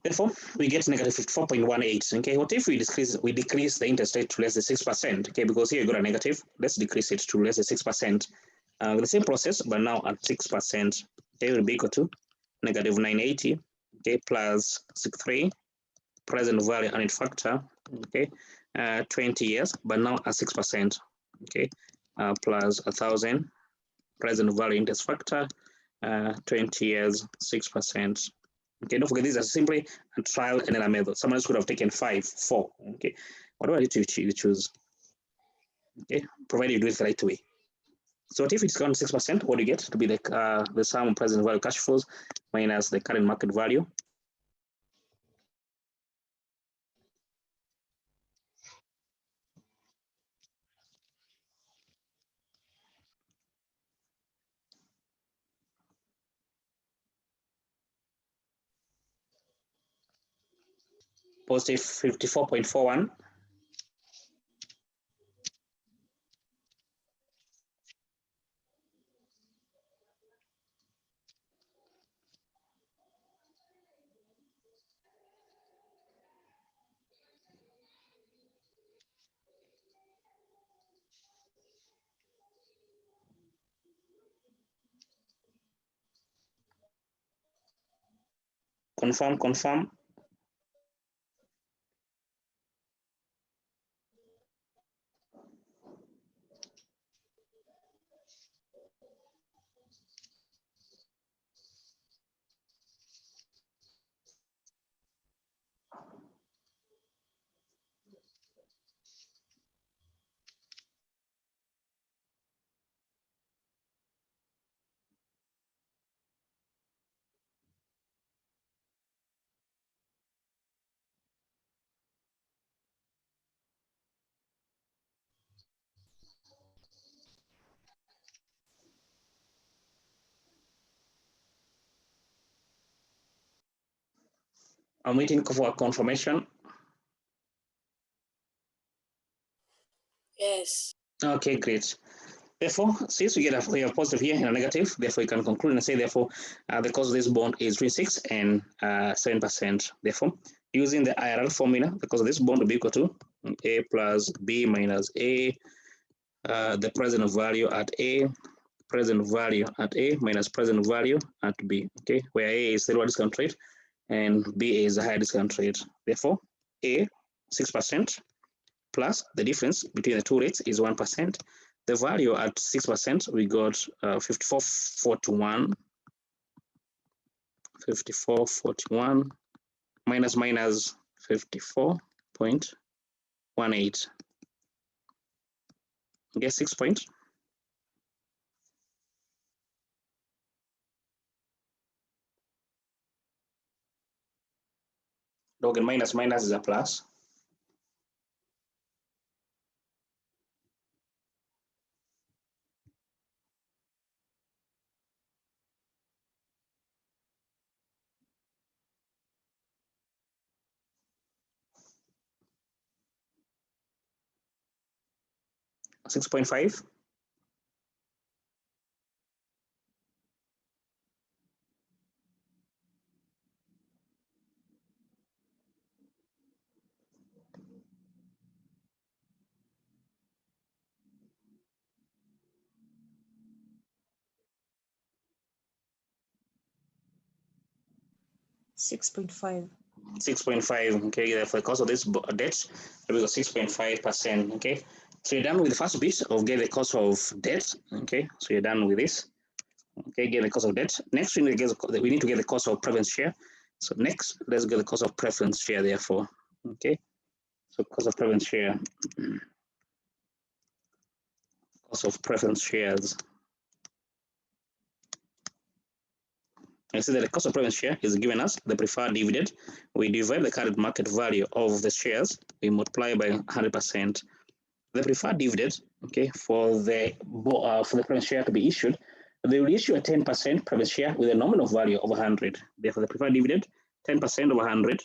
Therefore, we get negative 54.18. Okay, what if we decrease the interest rate to less than 6%? Okay, because here you got a negative. Let's decrease it to less than 6%. The same process, but now at 6%. Okay, will be equal to negative 980. Okay, plus 63 present value and factor. Okay, 20 years, but now at 6%. Okay, plus 1,000 present value interest factor. 20 years, 6%. Okay, don't forget these are simply a trial and error method. Someone else could have taken 5, 4. Okay, whatever you choose. Okay, provided you do it the right way. So if it's gone 6%, what do you get to be the sum of present value cash flows minus the current market value? Positive 54.41. Confirm. I'm waiting for confirmation. Yes. Okay, great. Therefore, since we have a positive here and a negative, therefore you can conclude and say, therefore, the cost of this bond is between 6 and 7%. Therefore, using the Irr formula, the cost of this bond will be equal to A plus B minus A, the present value at A, present value at A minus present value at B. Okay, where A is the lower discount rate and B is the higher discount rate. Therefore, A 6% plus the difference between the two rates is 1%. The value at 6%, we got 54.41, 54.41 minus 54.18. Okay, 6 point. Again, minus is a plus. $6.5. 6.5. 6.5. Okay, therefore, cost of this debt will be 6.5%. Okay, so you're done with the first bit of get the cost of debt. Okay, so you're done with this. Okay, get the cost of debt. Next, we need to get the cost of preference share. So next, let's get the cost of preference share. Therefore, okay, so cost of preference share, cost of preference shares. I see that the cost of preference share is given us the preferred dividend. We divide the current market value of the shares. We multiply by 100%. The preferred dividend, okay, for the preference share to be issued, they will issue a 10% preference share with a nominal value of 100. Therefore, the preferred dividend, 10% of 100.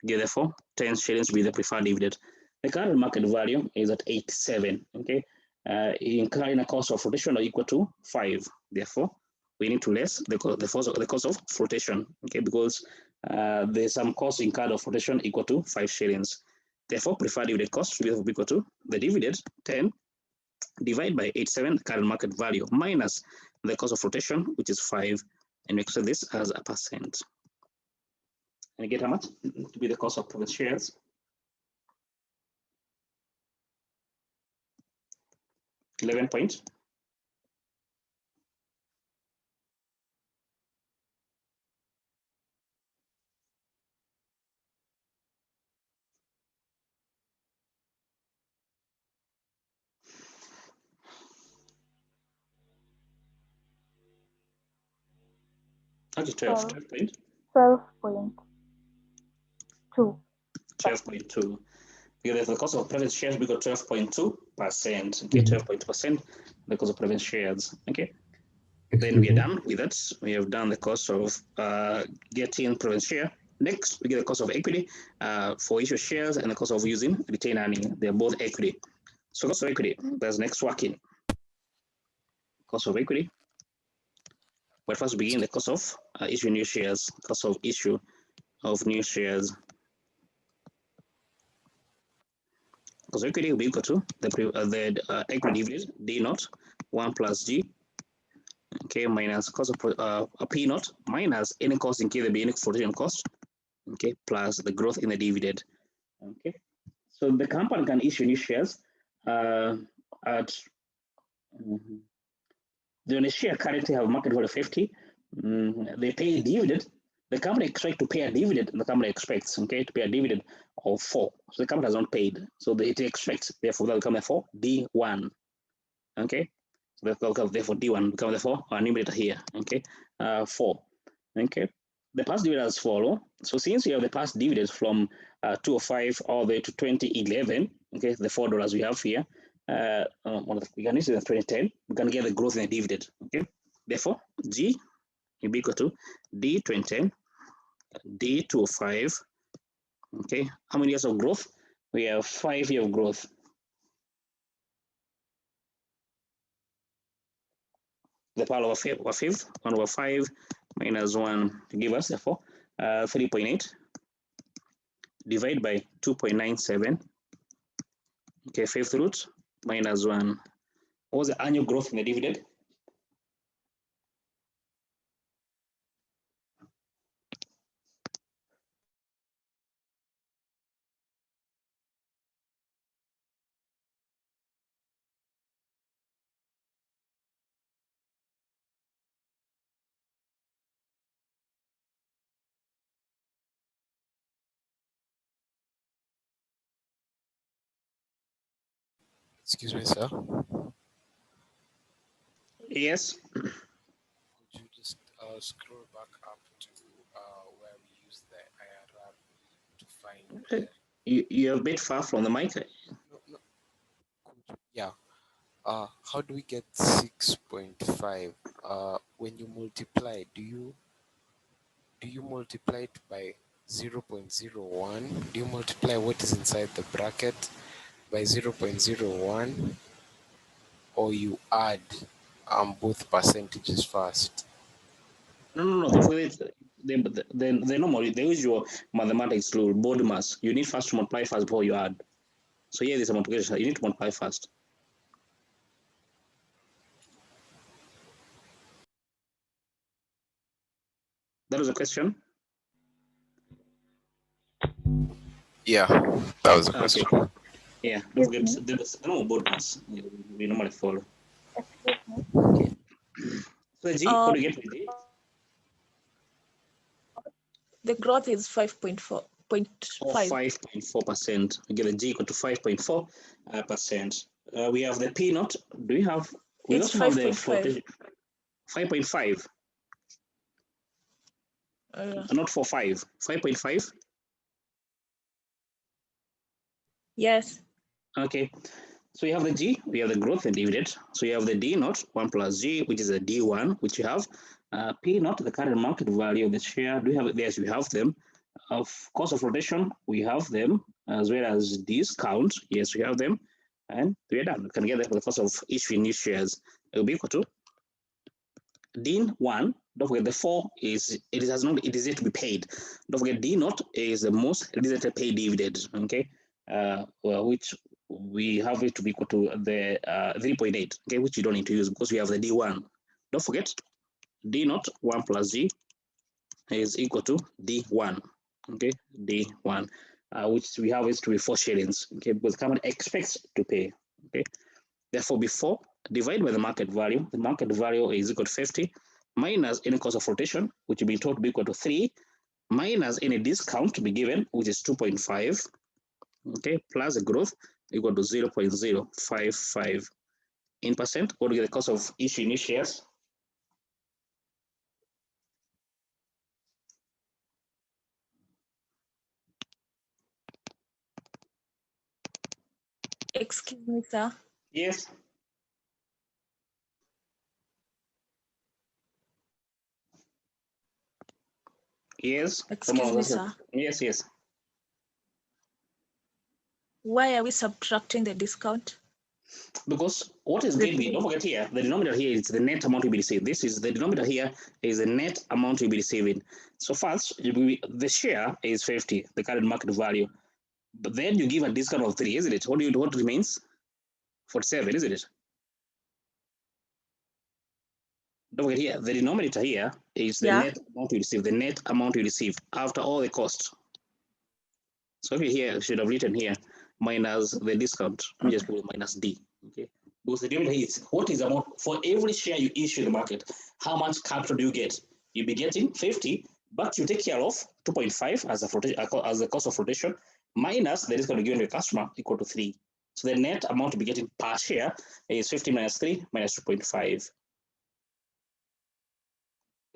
Therefore, 10 shillings will be the preferred dividend. The current market value is at 87. Okay, incurring a cost of flotation are equal to 5. Therefore, we need to less the cost of flotation. Okay, because there's some cost incurred of flotation equal to 5 shillings. Therefore, preferred dividend cost will be equal to the dividend 10 divided by 87, the current market value, minus the cost of flotation, which is 5, and we express this as a percent. And you get how much to be the cost of preference shares? $11. Actually, 12. 12.2. 12.2. Because the cost of preference shares we got 12.2%. Okay, 12.2%. The cost of preference shares. Okay. Then we are done with that. We have done the cost of getting preference share. Next, we get the cost of equity for issue shares and the cost of using retained earning. They're both equity. So cost of equity, that's next working. Cost of equity. But first begin the cost of issue new shares, cost of issue of new shares. Cost of equity will be equal to the equity dividend D naught 1 plus G. Okay, minus cost of a P naught minus any cost in case there be any flotation cost. Okay, plus the growth in the dividend. Okay, so the company can issue new shares at when a share currently have market value of 50, they pay a dividend. The company expects to pay a dividend, and the company expects, okay, to pay a dividend of 4. So the company has not paid. So it expects, therefore, that will come therefore D1. Okay. So therefore D1 become therefore our numerator here. Okay. 4. Okay. The past dividends follow. So since we have the past dividends from 2005 all the way to 2011, okay, the $4 we have here. We can use it in 2010. We can get the growth in the dividend. Okay. Therefore, G will be equal to D 2010, D 205. Okay. How many years of growth? We have 5 years of growth. The power of a fifth, 1 over 5 minus 1 to give us therefore 3.8 divided by 2.97. Okay, fifth root minus 1. What was the annual growth in the dividend? Excuse me, sir. Yes. Could you just scroll back up to where we use the IRR to find? Okay. You're a bit far from the mic. No. Yeah. How do we get 6.5? When you multiply, do you multiply it by 0.01? Do you multiply what is inside the bracket by 0.01, or you add both percentages first? No. The normal, the usual mathematics rule, board mass. You need first to multiply first before you add. So here is a multiplication. You need to multiply first. That was a question. Yeah, that was a question. Okay. Yeah, don't forget the normal board mass. We normally follow. Okay. So G, what do you get with G? The growth is 5.4. 5.4%. We get a G equal to 5.4%. We have the P naught. Do we have? We It's also have the 5.5. 5.5. Not for 5. 5.5. Yes. Okay. So you have the G, we have the growth and dividend. So you have the D naught, 1 plus G, which is a D1, which you have. P naught, the current market value of the share. Do you have it? Yes, we have them. Of cost of rotation, we have them, as well as discount. Yes, we have them. And we're done. We can get the cost of issuing new shares. It will be equal to D1. Don't forget the 4 is it has not it is yet to be paid. Don't forget D naught is the most it is yet to pay dividend. Okay. Well, which we have it to be equal to the 3.8, okay, which you don't need to use because we have the D1. Don't forget, D naught 1 plus G is equal to D1, okay, D1, which we have is to be 4 shillings, okay, because the company expects to pay, okay. Therefore, before divide by the market value is equal to 50 minus any cost of rotation, which will be told to be equal to 3, minus any discount to be given, which is 2.5, okay, plus the growth equal to 0.055 in percent. What do you get the cost of issuing new shares? Excuse me, sir. Yes. Yes. Excuse me, sir. Yes, yes. Why are we subtracting the discount? Because what is given, don't forget here, the denominator here is the net amount you'll be receiving. This is the denominator here is the net amount you'll be receiving. So first, the share is 50, the current market value. But then you give a discount of 3, isn't it? What remains? 47, isn't it? Don't forget here, the denominator here is the net amount you receive, the net amount you receive after all the costs. So here, I should have written here minus the discount. Let me just put minus D. Okay. Because the denominator is what is amount for every share you issue in the market, how much capital do you get? You'll be getting 50, but you take care of 2.5 as the cost of rotation minus the discount given to the customer equal to 3. So the net amount to be getting per share is 50 minus 3 minus 2.5.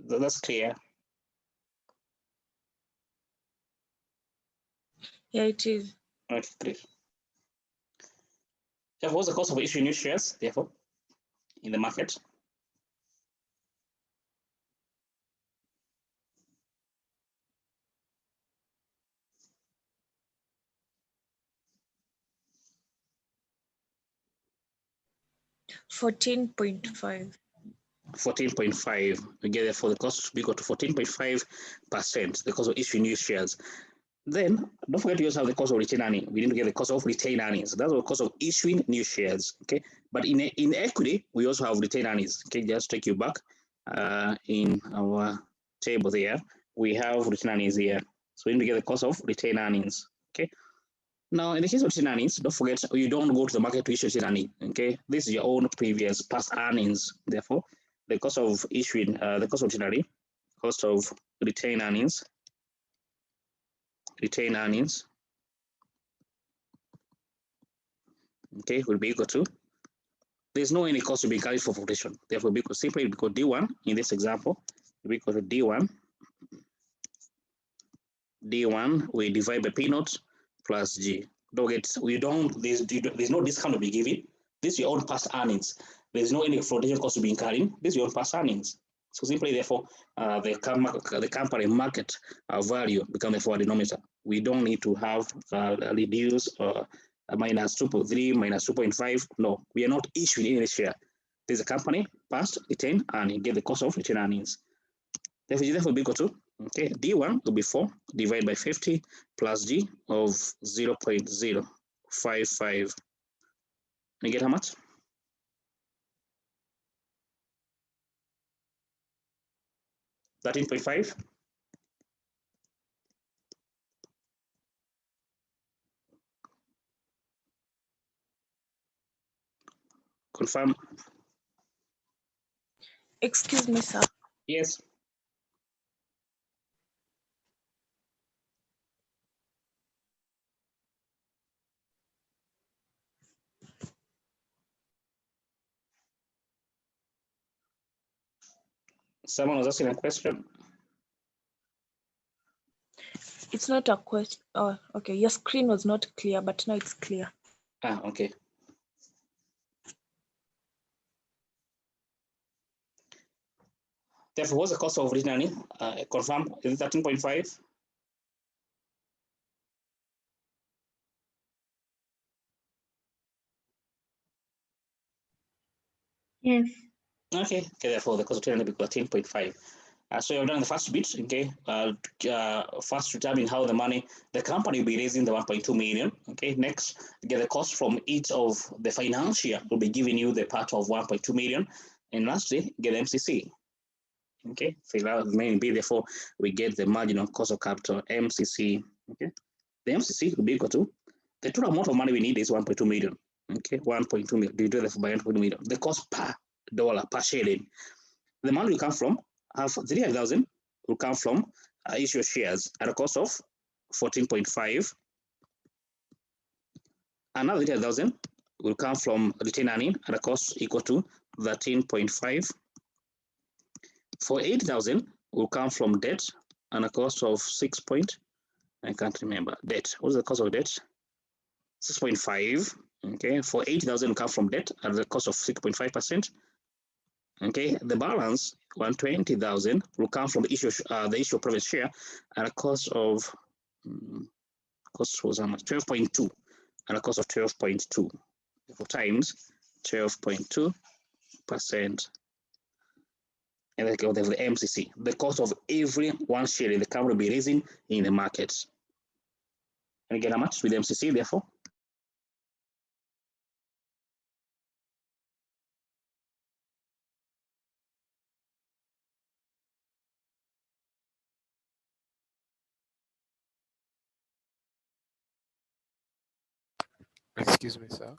That's clear. Yeah, it is. Okay, great. Therefore, what's the cost of issuing new shares, therefore, in the market? $14.5. 14.5. We get it for the cost to be equal to 14.5%, the cost of issuing new shares. Then don't forget to also have the cost of retained earnings. We need to get the cost of retained earnings. That's the cost of issuing new shares. Okay, but in equity we also have retained earnings. Okay, just take you back in our table there. We have retained earnings here, so we need to get the cost of retained earnings. Okay. Now, in the case of retained earnings, don't forget you don't go to the market to issue retained earnings. Okay, this is your own previous past earnings. Therefore, the cost of issuing, the cost of retained earnings, cost of retained earnings, okay, will be equal to. There's no any cost to be carried for rotation. Therefore, be equal simply because D1 in this example will be equal to D1. D1 we divide by P naught plus G. Don't get there's no discount to be given. This is your own past earnings. There's no any flotation cost to be incurring. This is your own past earnings. So simply, therefore, the company market value becomes therefore a denominator. We don't need to have reduce minus 2.3 minus 2.5. No, we are not issuing any share. There's a company past retained earning, get the cost of retained earnings. Therefore, be equal to, okay, D1 will be 4 divided by 50 plus G of 0.055. You get how much? $13.5. Confirm. Excuse me, sir. Yes. Someone was asking a question. It's not a question. Oh, okay. Your screen was not clear, but now it's clear. Okay. Therefore, what's the cost of returning? Confirm, is it 13.5? Yes. Okay, therefore the cost of returning will be 13.5. So you've done the first bit, okay? First determine how the company will be raising the 1.2 million, okay? Next, get the cost from each of the financial will be giving you the part of 1.2 million. And lastly, get MCC, okay? Fill out the main B, therefore we get the marginal cost of capital, MCC, okay? The MCC will be equal to, the total amount of money we need is 1.2 million, okay? 1.2 million, divided by 1.2 million. The cost per dollar, per shilling. The money will come from, 300,000 will come from issue shares at a cost of 14.5. Another 300,000 will come from retained earning at a cost equal to 13.5. For 8,000 will come from debt and a cost of 6 point, I can't remember, debt. What is the cost of debt? 6.5. Okay, for 80,000 will come from debt at the cost of 6.5%. Okay, the balance 120,000 will come from the issue of private share at a cost of cost was how much? 12.2 at a cost of 12.2 times 12.2%. And then the MCC, the cost of every one share in the company will be raising in the market. And get how much with MCC, therefore? Excuse me, sir.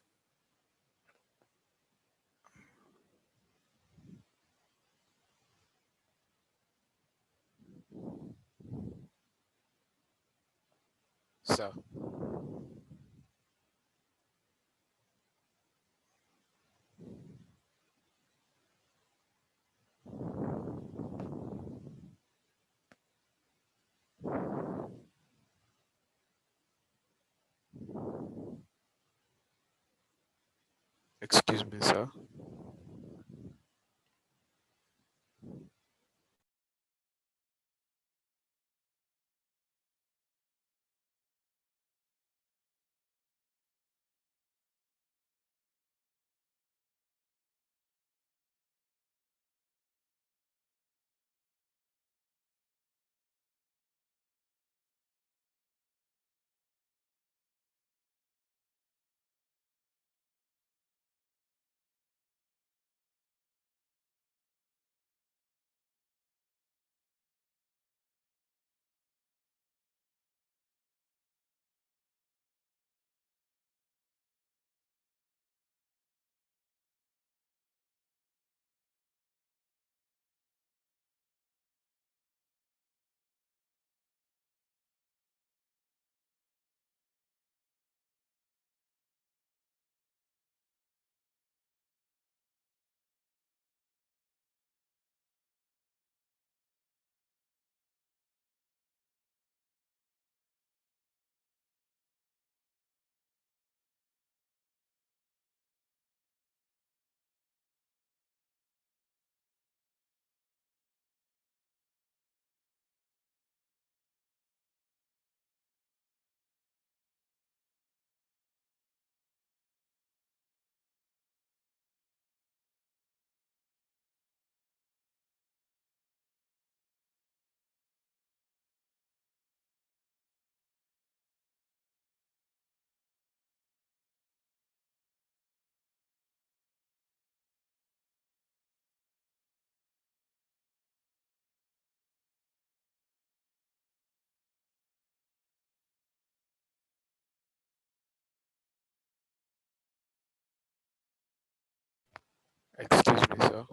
Sir. Excuse me, sir. Excuse me, sir.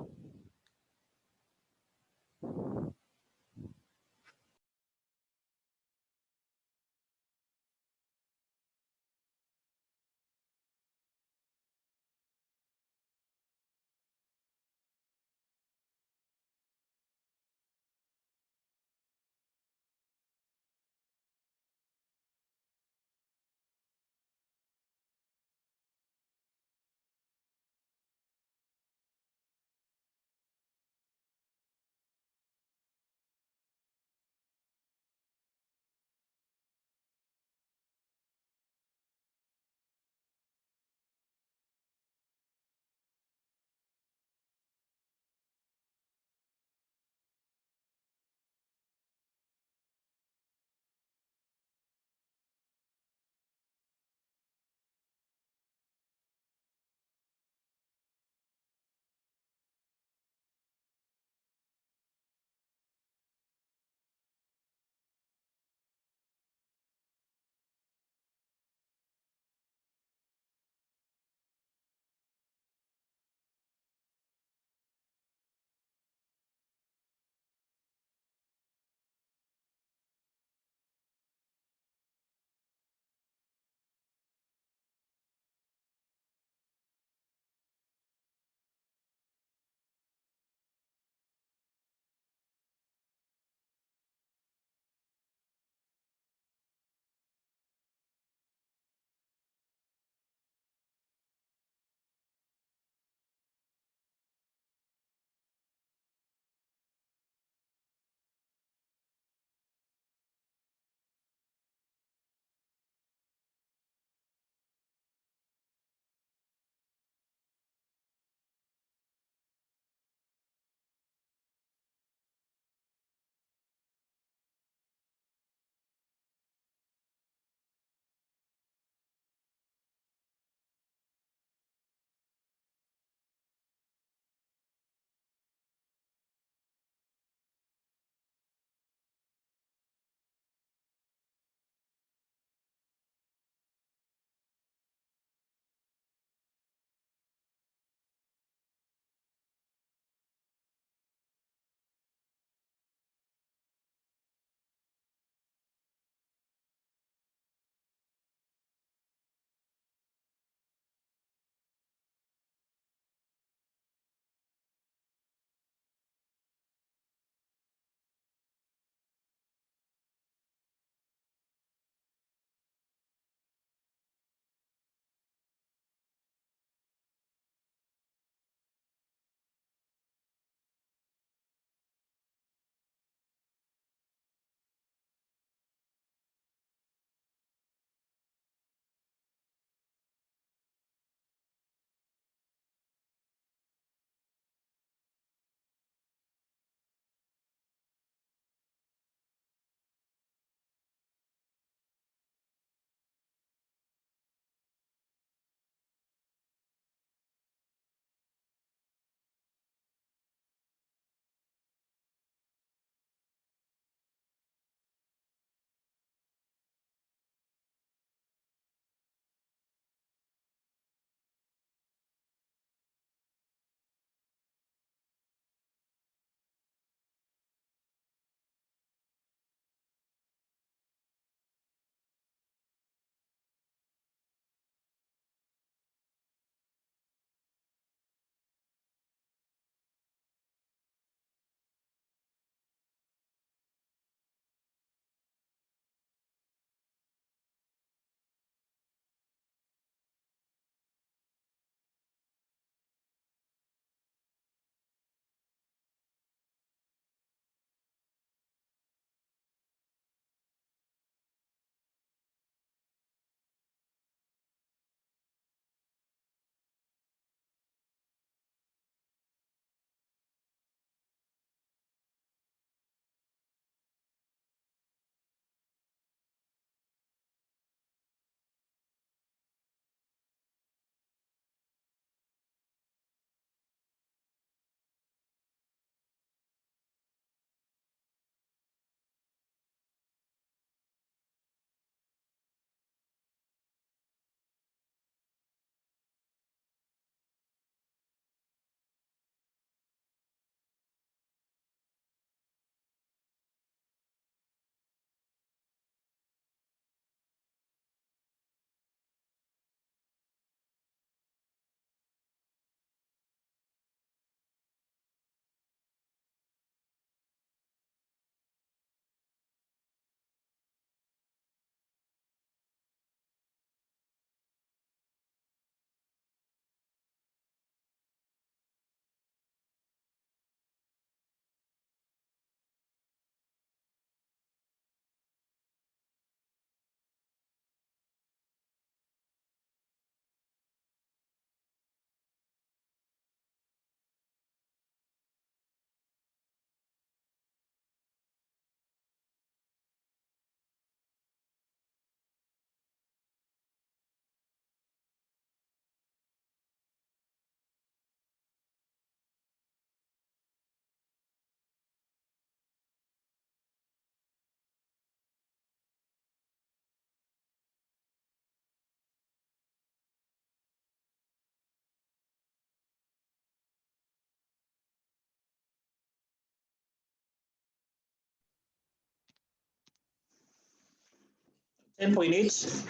10.8.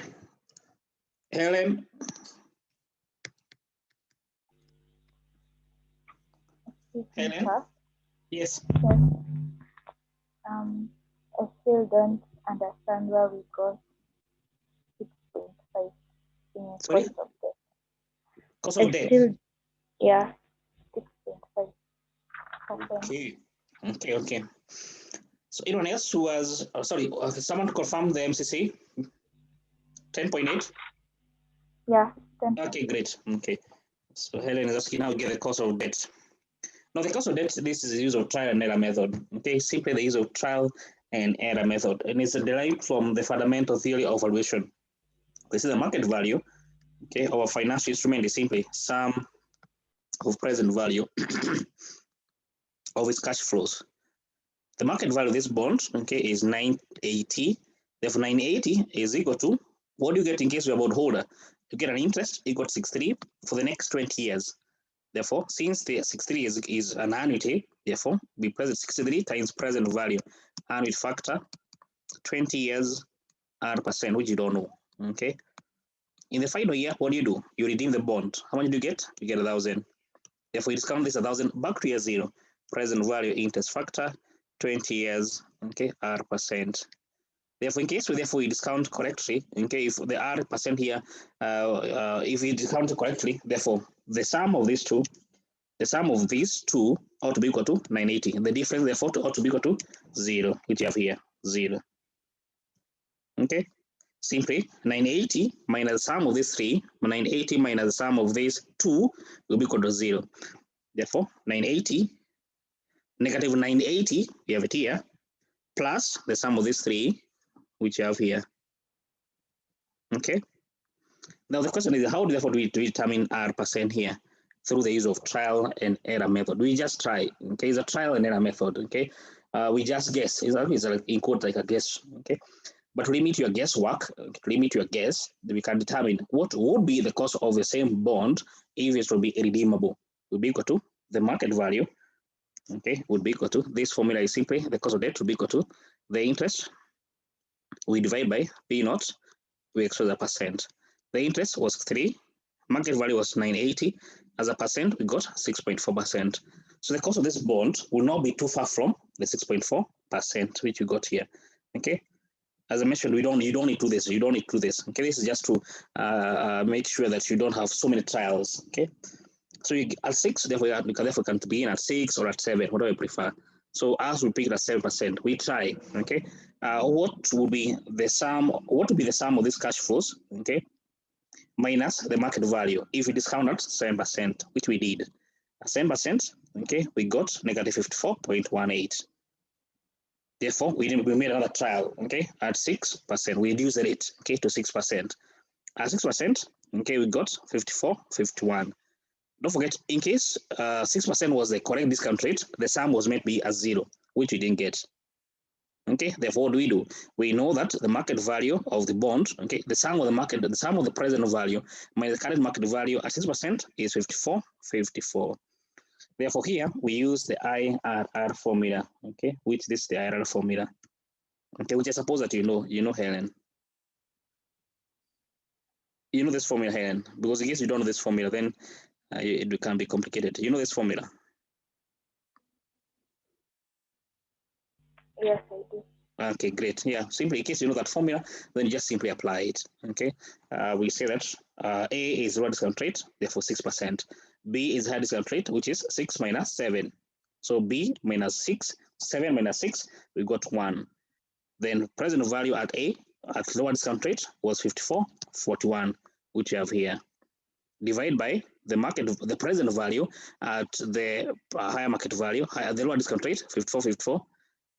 Helen, Helen? First, Yes. yes. I still don't understand where we got 6.5 in Sorry? cost of debt. Cost of I debt. still, yeah, 6.5%. Okay. Okay. So anyone else who was, sorry, someone confirm the MCC? 10.8? Yeah, 10. Okay, great. Okay. So Helen is asking how to get the cost of debt. Now the cost of debt, this is the use of trial and error method. Okay, simply the use of trial and error method. And it's derived from the fundamental theory of valuation. This is the market value. Okay, our financial instrument is simply sum of present value of its cash flows. The market value of this bond, okay, is 980. Therefore, 980 is equal to, what do you get in case you're a bondholder? You get an interest equal to 63 for the next 20 years. Therefore, since the 63 is an annuity, therefore, we present 63 times present value, annuity factor, 20 years, R%, which you don't know, okay? In the final year, what do? You redeem the bond. How much do you get? You get 1,000. Therefore, you discount this 1,000 back to year zero. Present value interest factor, 20 years, okay, R%. Therefore, in case we discount correctly, okay, if the R% here, if we discount correctly, therefore, the sum of these two ought to be equal to 980. The difference, therefore, ought to be equal to 0, which you have here, 0. Okay, simply 980 minus the sum of these 3, 980 minus the sum of these 2 will be equal to 0. Therefore, 980, negative 980, we have it here, plus the sum of these 3, which you have here. Okay. Now the question is, how therefore do we determine R% here? Through the use of trial and error method. We just try. Okay, it's a trial and error method. Okay, we just guess. It's like in quote like a guess. Okay, but to limit your guesswork, we can determine what would be the cost of the same bond if it will be redeemable. Will be equal to the market value. Okay, would be equal to, this formula is simply the cost of debt will be equal to the interest. We divide by P0. We express a percent. The interest was 3. Market value was 980. As a percent, we got 6.4%. So the cost of this bond will not be too far from the 6.4%, which we got here. Okay. As I mentioned, you don't need to do this. Okay. This is just to make sure that you don't have so many trials. Okay. So you at 6, therefore you can be in at 6 or at 7, whatever you prefer. So as we pick it at 7%, we try. Okay. What would be the sum? What would be the sum of these cash flows? Okay. Minus the market value if we discount at 7%, which we did. At 7%, okay, we got negative 54.18. Therefore, we made another trial, okay, at 6%. We reduced the rate, okay, to 6%. At 6%, okay, we got 54.51. Don't forget, in case 6% was the correct discount rate, the sum was meant to be as 0, which we didn't get. Okay, therefore, what do? We know that the market value of the bond, okay, the sum of the present value minus the current market value at 6% is 54.54. Therefore, here we use the IRR formula, okay, which this is the IRR formula, okay, which I suppose that you know, Helen. You know this formula, Helen, because in case you don't know this formula, then it can be complicated. You know this formula. Yes, I do. Okay, great. Yeah, simply in case you know that formula, then you just simply apply it. Okay, we say that A is low discount rate, therefore 6%. B is high discount rate, which is 6 minus 7. So B minus 6, 7 minus 6, we got 1. Then present value at A at lower discount rate was 54.41, which you have here. Divide by the present value at the higher market value, at the lower discount rate, 54.54.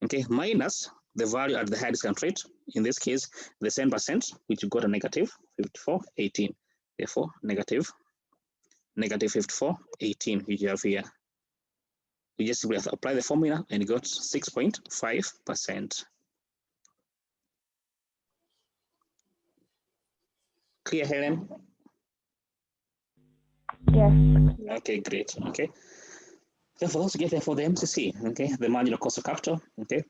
Okay, minus the value at the high discount rate, in this case, the 7%, which you got a negative 54.18. Therefore, negative 54.18, which you have here. We just simply apply the formula and you got 6.5%. Clear, Helen? Yes. Okay, great. Okay. Therefore, those get there for the MCC, okay, the marginal cost of capital, okay.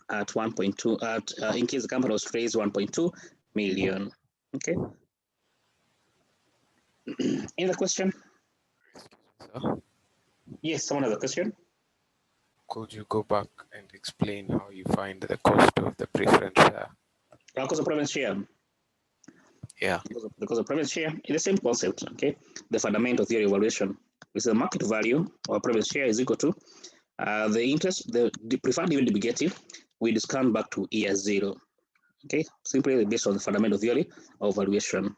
at 1.2 at in case the company was to raise 1.2 million. Okay. Any other question? Sir, Yes, someone has a question. could you go back and explain how you find the cost of the preference share? Because of preference share. Yeah. Because of preference share is the same concept. Okay. The fundamental theory evaluation is the market value or preference share is equal to the interest, the preferred dividend we get it, we discount back to year 0. Okay, simply based on the fundamental theory of valuation.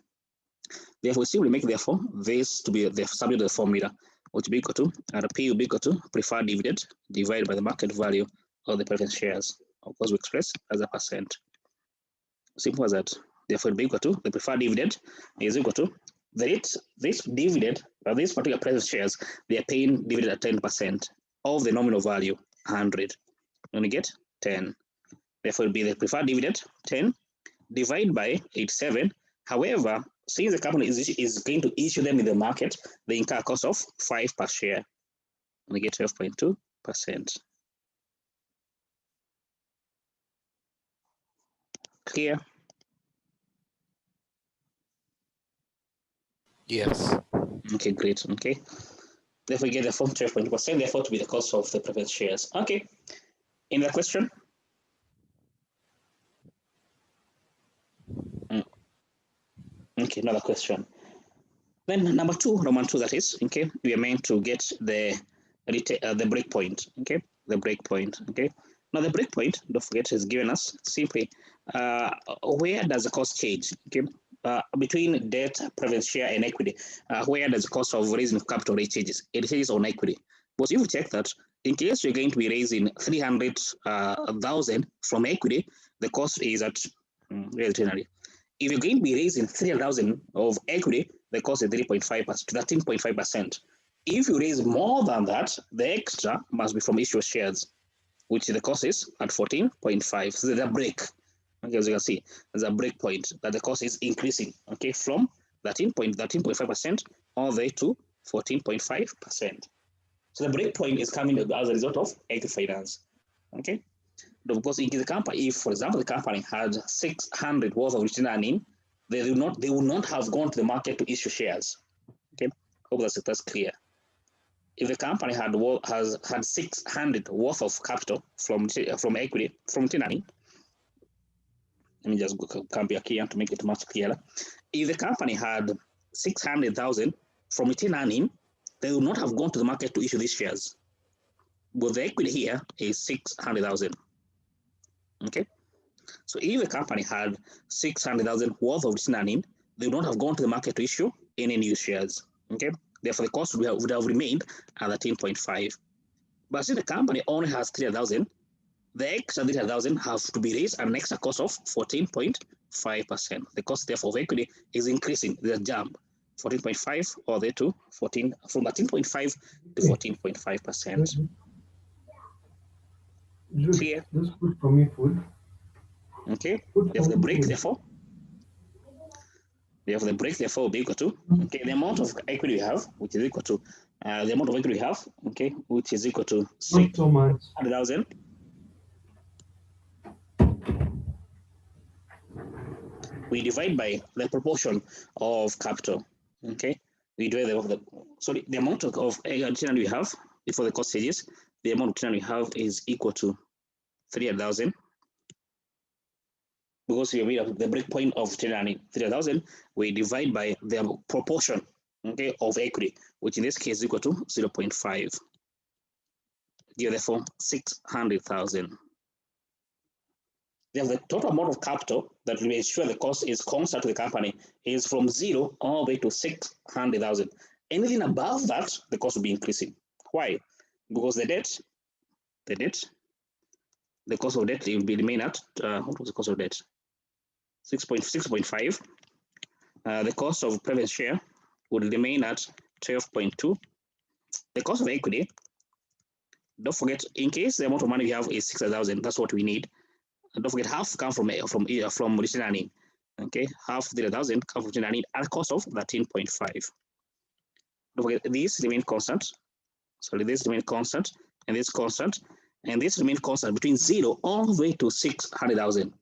Therefore, we simply make therefore this to be the subject of the formula, which will be equal to RP will be equal to preferred dividend divided by the market value of the preference shares. Of course, we express as a percent. Simple as that. Therefore, it will be equal to the preferred dividend is equal to the rate, this dividend, or this particular preference shares, they are paying dividend at 10% of the nominal value 100. When you get 10, therefore it will be the preferred dividend 10 divided by 87. However, since the company is going to issue them in the market, they incur a cost of 5 per share. We get 12.2%. Clear? Yes. Okay, great. Okay. Therefore, we get the form 12.2%, therefore to be the cost of the preference shares. Okay. Any other question? Okay, another question. Then number 2, Roman 2, that is, okay, we are meant to get the breakpoint, okay, the breakpoint, okay. Now the breakpoint, don't forget, is given us simply where does the cost change, okay, between debt, preference share, and equity. Where does the cost of raising capital rate changes? It changes on equity. But if you check that, in case you're going to be raising 300,000 from equity, the cost is at if you're going to be raising 300,000 of equity, the cost is 13.5%. If you raise more than that, the extra must be from issueしwhich the cost is at 14.5. So there's a break. Okay, as you can see, there's a break point that the cost is increasing. Okay, from 13.5% all the way to 14.5%. So the break point is coming as a result of equity finance. Okay. Because in the company, if for example the company had 600 worth of retained earning, they will not have gone to the market to issue shares. Okay, hope that's clear. If the company had 600 worth of capital from equity from retained earning, let me just come back here to make it much clearer. If the company had 600,000 from retained earning, they will not have gone to the market to issue these shares. But the equity here is 600,000. Okay, so if the company had 600,000 worth of retained earning, they would not have gone to the market to issue any new shares. Okay, therefore the cost would have remained at 13.5. But since the company only has 300,000, the extra 300,000 have to be raised at an extra cost of 14.5%. The cost therefore of equity is increasing. There's a jump, 14.5 all the way to 14, from 13.5 to 14.5%. Clear? Just put for me food. Okay, therefore the break therefore will be equal to, okay, the amount of equity we have, which is equal to the amount of equity we have, okay, which is equal to 600,000. We divide by the proportion of capital. Okay, we divide the amount of return we have before the cost changes. The amount of return we have is equal to 300,000. Because we have the breakpoint of 300,000, we divide by the proportion, okay, of equity, which in this case is equal to 0.5. Therefore 600,000. Then the total amount of capital that will ensure the cost is constant to the company is from 0 all the way to 600,000. Anything above that, the cost will be increasing. Why? Because the cost of debt will be remain at what was the cost of debt? 6.5. The cost of preference share would remain at 12.2. The cost of equity, don't forget, in case the amount of money we have is 600,000, that's what we need. And don't forget, half come from retained earning. Okay, half 300,000 come from retained earning at a cost of 13.5. Don't forget, these remain constant. Sorry, this remain constant, and this constant, and this remains constant between 0 all the way to 600,000.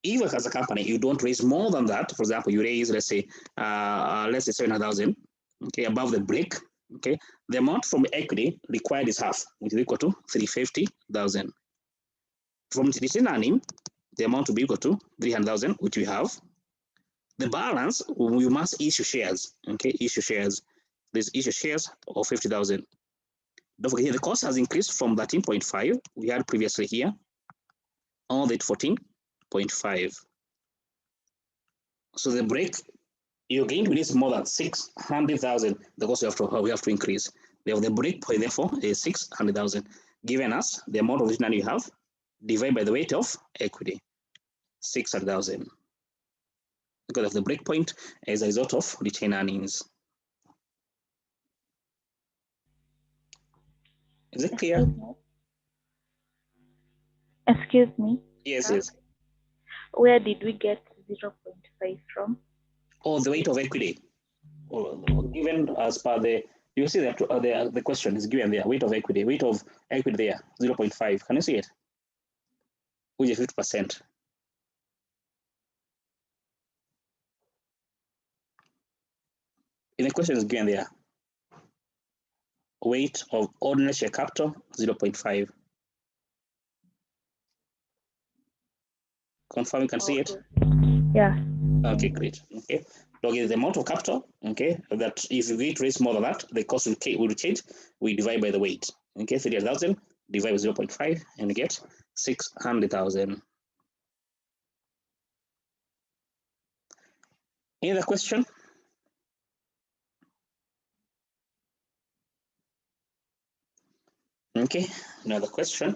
Even as a company, you don't raise more than that. For example, you raise, let's say 700,000, okay, above the break, okay, the amount from equity required is half, which is equal to 350,000. From retained earning, the amount will be equal to 300,000, which we have. The balance, we must issue shares, okay, issue shares. There's issue shares of 50,000. Don't forget here, the cost has increased from 13.5 we had previously here, all the way to 14.5. So the break, you're going to release more than 600,000. The cost we have to increase. The break point, therefore, is 600,000, giving us the amount of return you have divided by the weight of equity, 600,000. Because of the break point as a result of retained earnings. Is it clear? Excuse me. Yes, yes. Where did we get 0.5 from? Oh, the weight of equity. Given as per the, you see that the question is given there, weight of equity there, 0.5. Can you see it? Which is 50%. In the question is given there, weight of ordinary share capital, 0.5. Confirm you can see it? Yeah. Okay, great. Okay. Okay, the amount of capital, okay, that if we raise more than that, the cost will change. We divide by the weight. Okay, 300,000 divide by 0.5 and we get 600,000. Any other question? Okay, another question.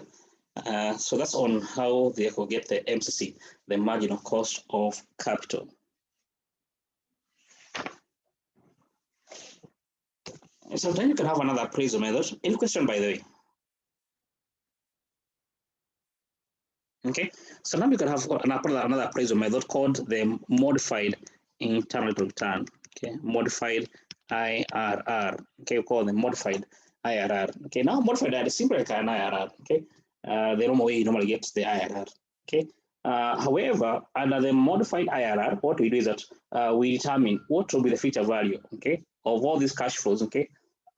So that's on how they will get the MCC, the marginal cost of capital. Sometimes you can have another appraisal method. Any question, by the way? Okay, so now you can have another appraisal method called the modified internal rate of return. Okay, modified IRR. Okay, we call them modified IRR. Okay, now modified IRR is simply like an IRR. Okay, the normal way you normally get the IRR. Okay, however, under the modified IRR, what we do is that we determine what will be the future value. Okay, of all these cash flows. Okay,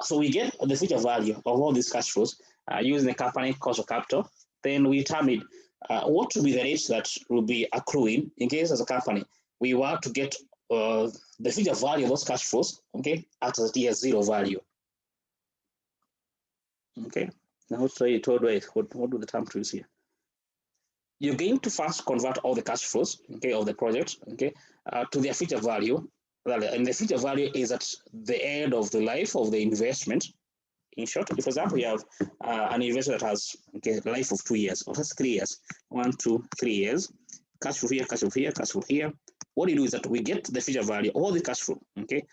so we get the future value of all these cash flows using the company cost of capital. Then we determine what will be the rate that will be accruing in case as a company we were to get the future value of those cash flows, okay, at the year 0 value. Okay, now let's try it. What do the term use here? You're going to first convert all the cash flows, okay, of the project, okay, to their future value. And the future value is at the end of the life of the investment. In short, for example, you have an investment that has a life of 2 years or has 3 years, 1, 2, 3 years, cash flow here, cash flow here, cash flow here. What you do is that we get the future value, all the cash flow, okay?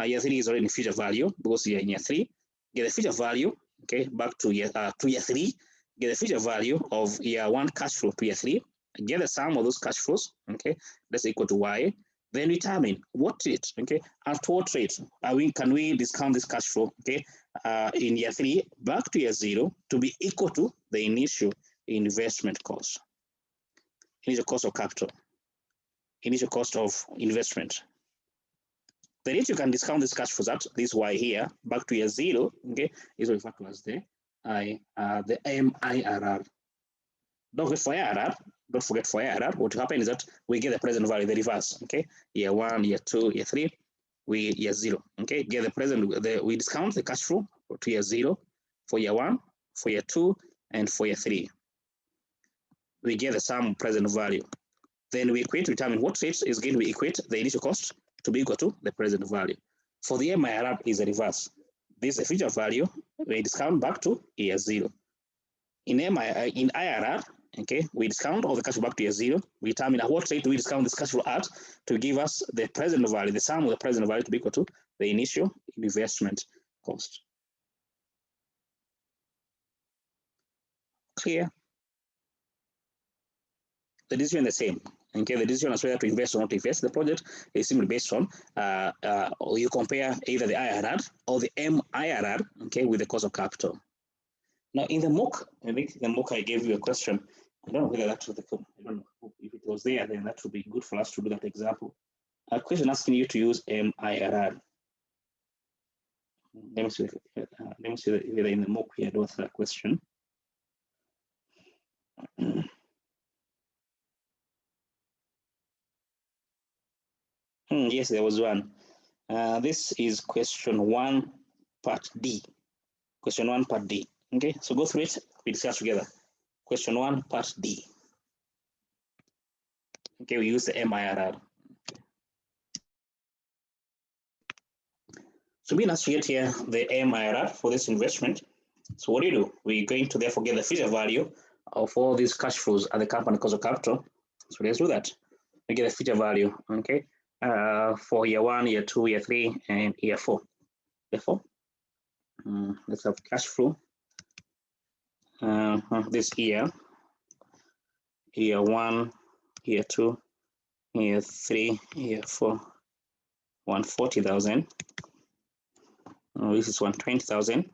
Year 3 is already in future value because you're in year 3. Get the future value, okay, back to year 3. Get the future value of year 1 cash flow to year 3. Get the sum of those cash flows, okay? That's equal to Y. Then determine what rate, okay? At what rate can we discount this cash flow, okay? In year 3 back to year 0 to be equal to the initial investment cost, initial cost of capital, initial cost of investment. The rate you can discount this cash flows at, this Y here, back to year 0, okay, is referred to as the MIRR. Don't forget for IRR, what will happen is that we get the present value, the reverse, okay? Year 1, year 2, year 3, year 0, okay? Get the present, we discount the cash flow to year 0 for year 1, for year 2, and for year 3. We get the sum present value. Then we equate to determine what rate is going to be equate the initial cost to be equal to the present value. For the MIRR is the reverse. This is the future value, we discount back to year 0. In IRR, okay, we discount all the cash flow back to year 0. We determine at what rate do we discount this cash flow at to give us the present value, the sum of the present value to be equal to the initial investment cost. Clear? The decision is the same. Okay, the decision as whether to invest or not to invest the project is simply based on you compare either the IRR or the MIRR, okay, with the cost of capital. Now in the mock, I think the mock I gave you a question. I don't know whether that was I don't know if it was there, then that would be good for us to do that example. A question asking you to use MIRR. Let me see whether in the mock we had answered that question. Yes, there was one. This is question 1, part D. Question 1, part D. Okay, so go through it. We discuss together. Question 1, part D. Okay, we use the MIRR. So being asked to get here the MIRR for this investment. So what do? We're going to therefore get the future value of all these cash flows at the company cost of capital. So let's do that. We get the future value, okay, for year 1, year 2, year 3, and year 4. Therefore, let's have cash flow. This year 1, year 2, year 3, year 4, 140,000. This is 120,000.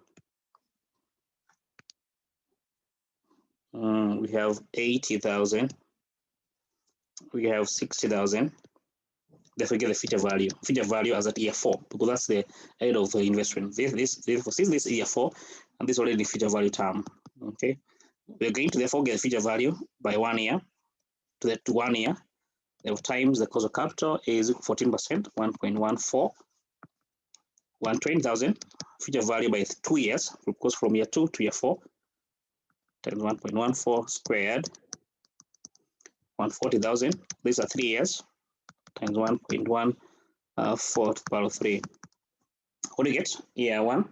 We have 80,000. We have 60,000. Therefore, get the future value. Future value as at year 4, because that's the end of the investment. Since this is year 4, and this is already the future value term. Okay, we're going to therefore get the future value by 1 year to the 1 year. Times the cost of capital is 14%, 1.14. 120,000 future value by 2 years, because from year 2 to year 4, times 1.14 squared, 140,000. These are 3 years, times 1.14 to the power of 3. What do you get? Year 1.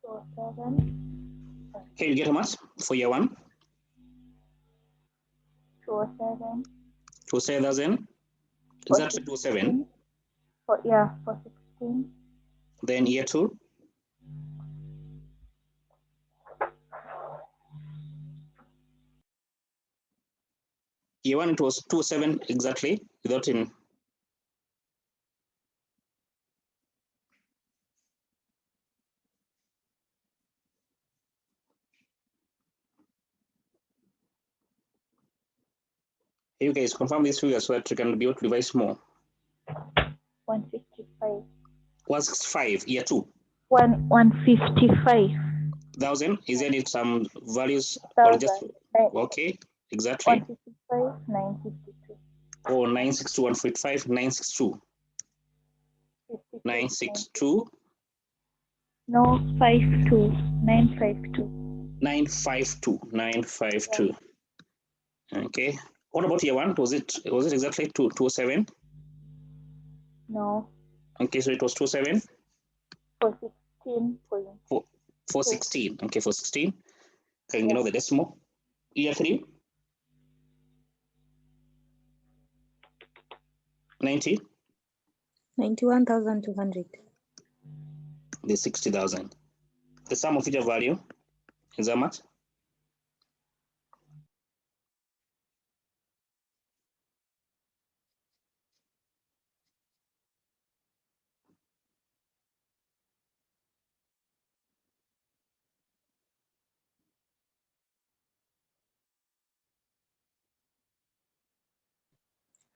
So 7. Okay, you get how much for year 1? 207. 2,000. For Exactly 2,7. 16. For 16. Then year 2. Year 1 it was 2,7 exactly, without in. You guys confirm these figures so that you can be able to revise more. 155. 165, year 2. 155. 1,000, is there any some values or just, okay, exactly. 155, 952. Or 962, 145, 962. 962. No, 52. 952. 952, 952. Okay. What about year 1? Was it exactly 207? No. Okay, so it was 27 For 16. for 16. Okay, for 16. Can you know the decimal? Year 3? 90? 91,200. The 60,000. The sum of future value is how much?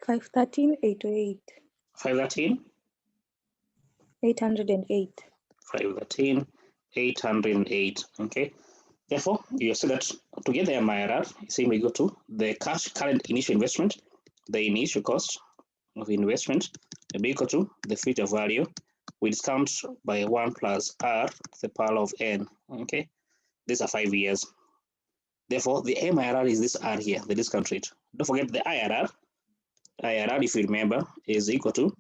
513, 808, 513, 808. 513, 808. Okay. Therefore, you see that to get the MIRR, simply go to the cash current initial investment, the initial cost of investment, will be equal to the future value. We discount by 1 plus R to the power of N. Okay. These are 5 years. Therefore, the MIRR is this R here, the discount rate. Don't forget the IRR. IRR, if you remember, is equal to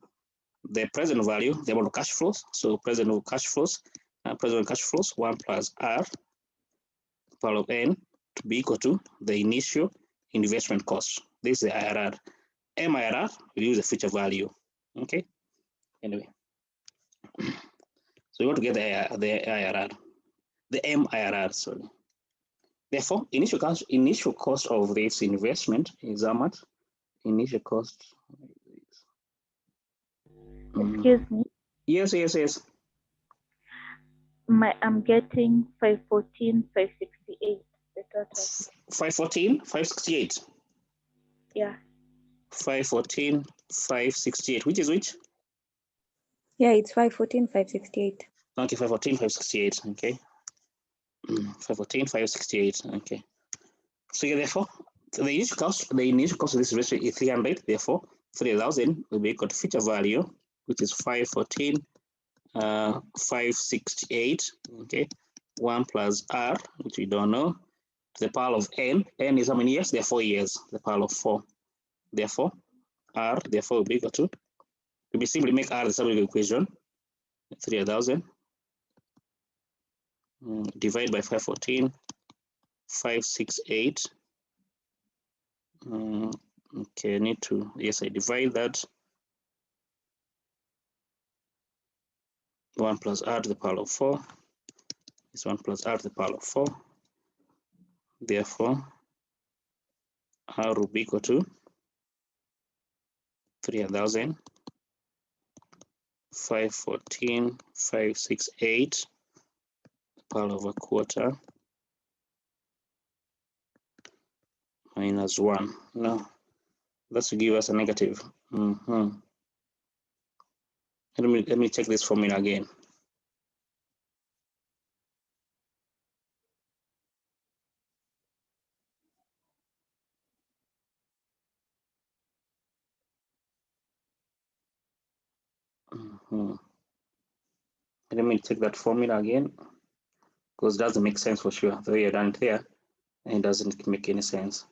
the present value, the amount of cash flows. So present cash flows, 1 plus R power of N to be equal to the initial investment cost. This is the IRR. MIRR, we use the future value. Okay. Anyway, so you want to get the IRR, the MIRR. Sorry. Therefore, initial cost of this investment is how much? Initial cost. Excuse me. Yes. I'm getting 514, 568. The total. 514, 568. Yeah. 514, 568. Which is which? Yeah, it's 514, 568. Okay, 514, 568. Okay. 514, 568. Okay. So yeah, therefore, the initial cost of this investment is 300. Therefore, 3,000 will be equal to future value, which is 514, 568. Okay. 1 plus R, which we don't know, to the power of N. N is how many years? There are 4 years. The power of 4. Therefore, R, will be equal to, we simply make R the substitute equation, 3,000 divide by 514, 568. Okay, I need to, yes, I divide that. 1 plus R to the power of 4 is 1 plus R to the power of 4. Therefore, R will be equal to 3,000, 514, 568, power of a quarter, minus 1. No, that's to give us a negative. Let me check this formula again. Let me check that formula again, because it doesn't make sense for sure. The way I done it there, and it doesn't make any sense.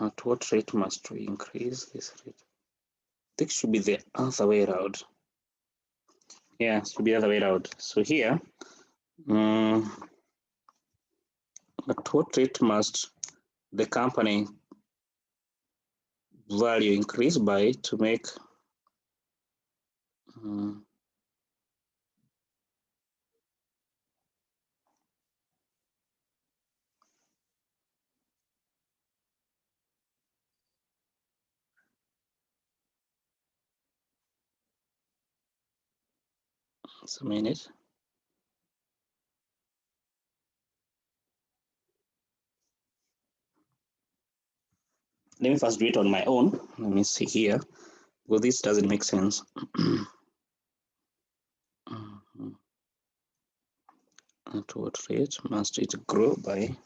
At what rate must we increase this rate? I think it should be the other way around. Yeah, it should be the other way around. So here, at what rate must the company value increase by to make just a minute. Let me first do it on my own. Let me see here. Well, this doesn't make sense. At what rate must it grow by?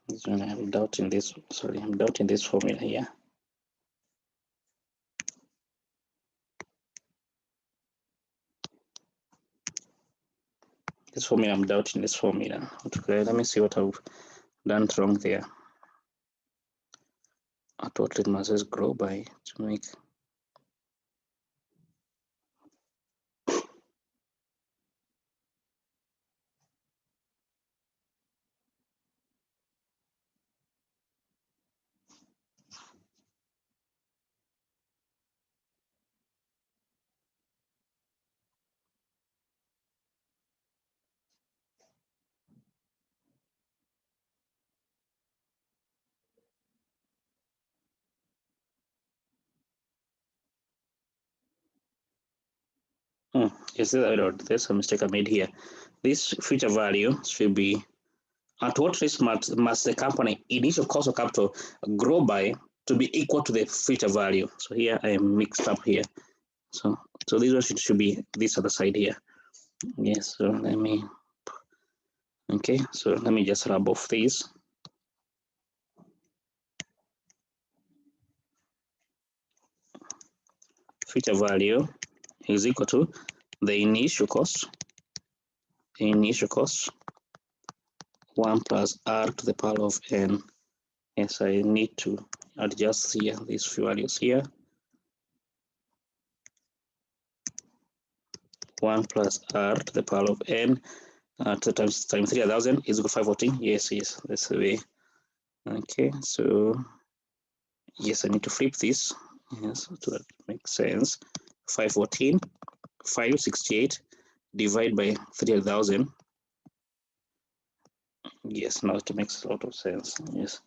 This one I'm doubting this. Sorry, I'm doubting this formula here. This formula, I'm doubting this formula. Okay, let me see what I've done wrong there. At what rate must it grow by to make? Is there's a mistake I made here. This future value should be at what risk must the company initial cost of capital grow by to be equal to the future value. So here I am mixed up here. So this one should be this other side here. Yes, so let me, okay, so let me just rub off these. Future value is equal to the initial cost 1 plus r to the power of n. Yes, I need to adjust here these values here. 1 plus r to the power of n to times 3,000 is equal to 514. Yes, that's the way. Okay, so yes, I need to flip this. Yes, so that makes sense. 514, 568 divided by 3,000. Yes, now it makes a lot of sense. Yes,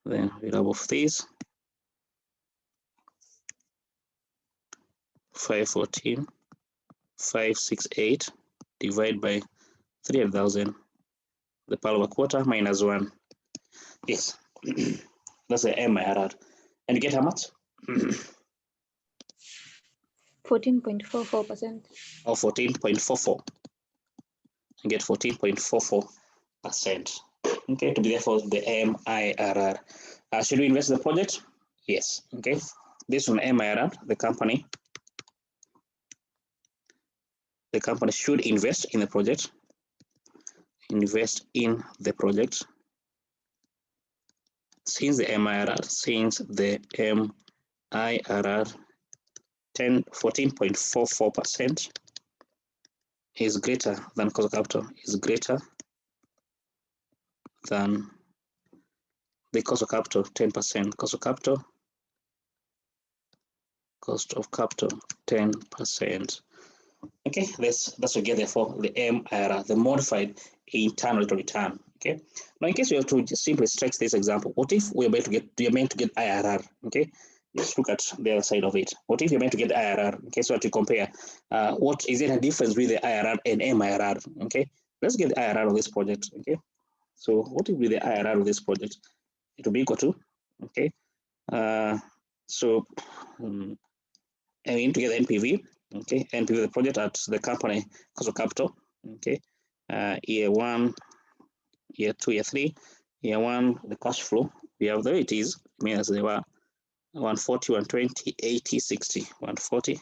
then we rub off this. 514, 568 divided by 300,000, the power of a quarter minus 1. Yes, that's the MIRR. And you get how much? 14.44%. Or 14.44. You get 14.44%. Okay, to be therefore the MIRR. Should we invest in the project? Yes. Okay. This one MIRR, the company should invest in the project. Invest in the project. Since the MIRR 14.44% is greater than cost of capital, is greater than the cost of capital 10%. Cost of capital 10%. Okay, that's what we get therefore the MIRR, the modified internal rate of return. Okay, now in case we have to just simply stretch this example, what if we're meant to get IRR? Okay, let's look at the other side of it. What if you're meant to get IRR? Okay, so to compare, what is there a difference with the IRR and MIRR? Okay, let's get the IRR of this project. Okay, so what will be the IRR of this project? It will be equal to, okay, and we need to get the NPV. Okay, NPV of the project at the company cost of capital. Okay, year 1, year 2, year 3. Year 1, the cash flow, we have the way it is, means they were 140, 120, 80, 60, 140.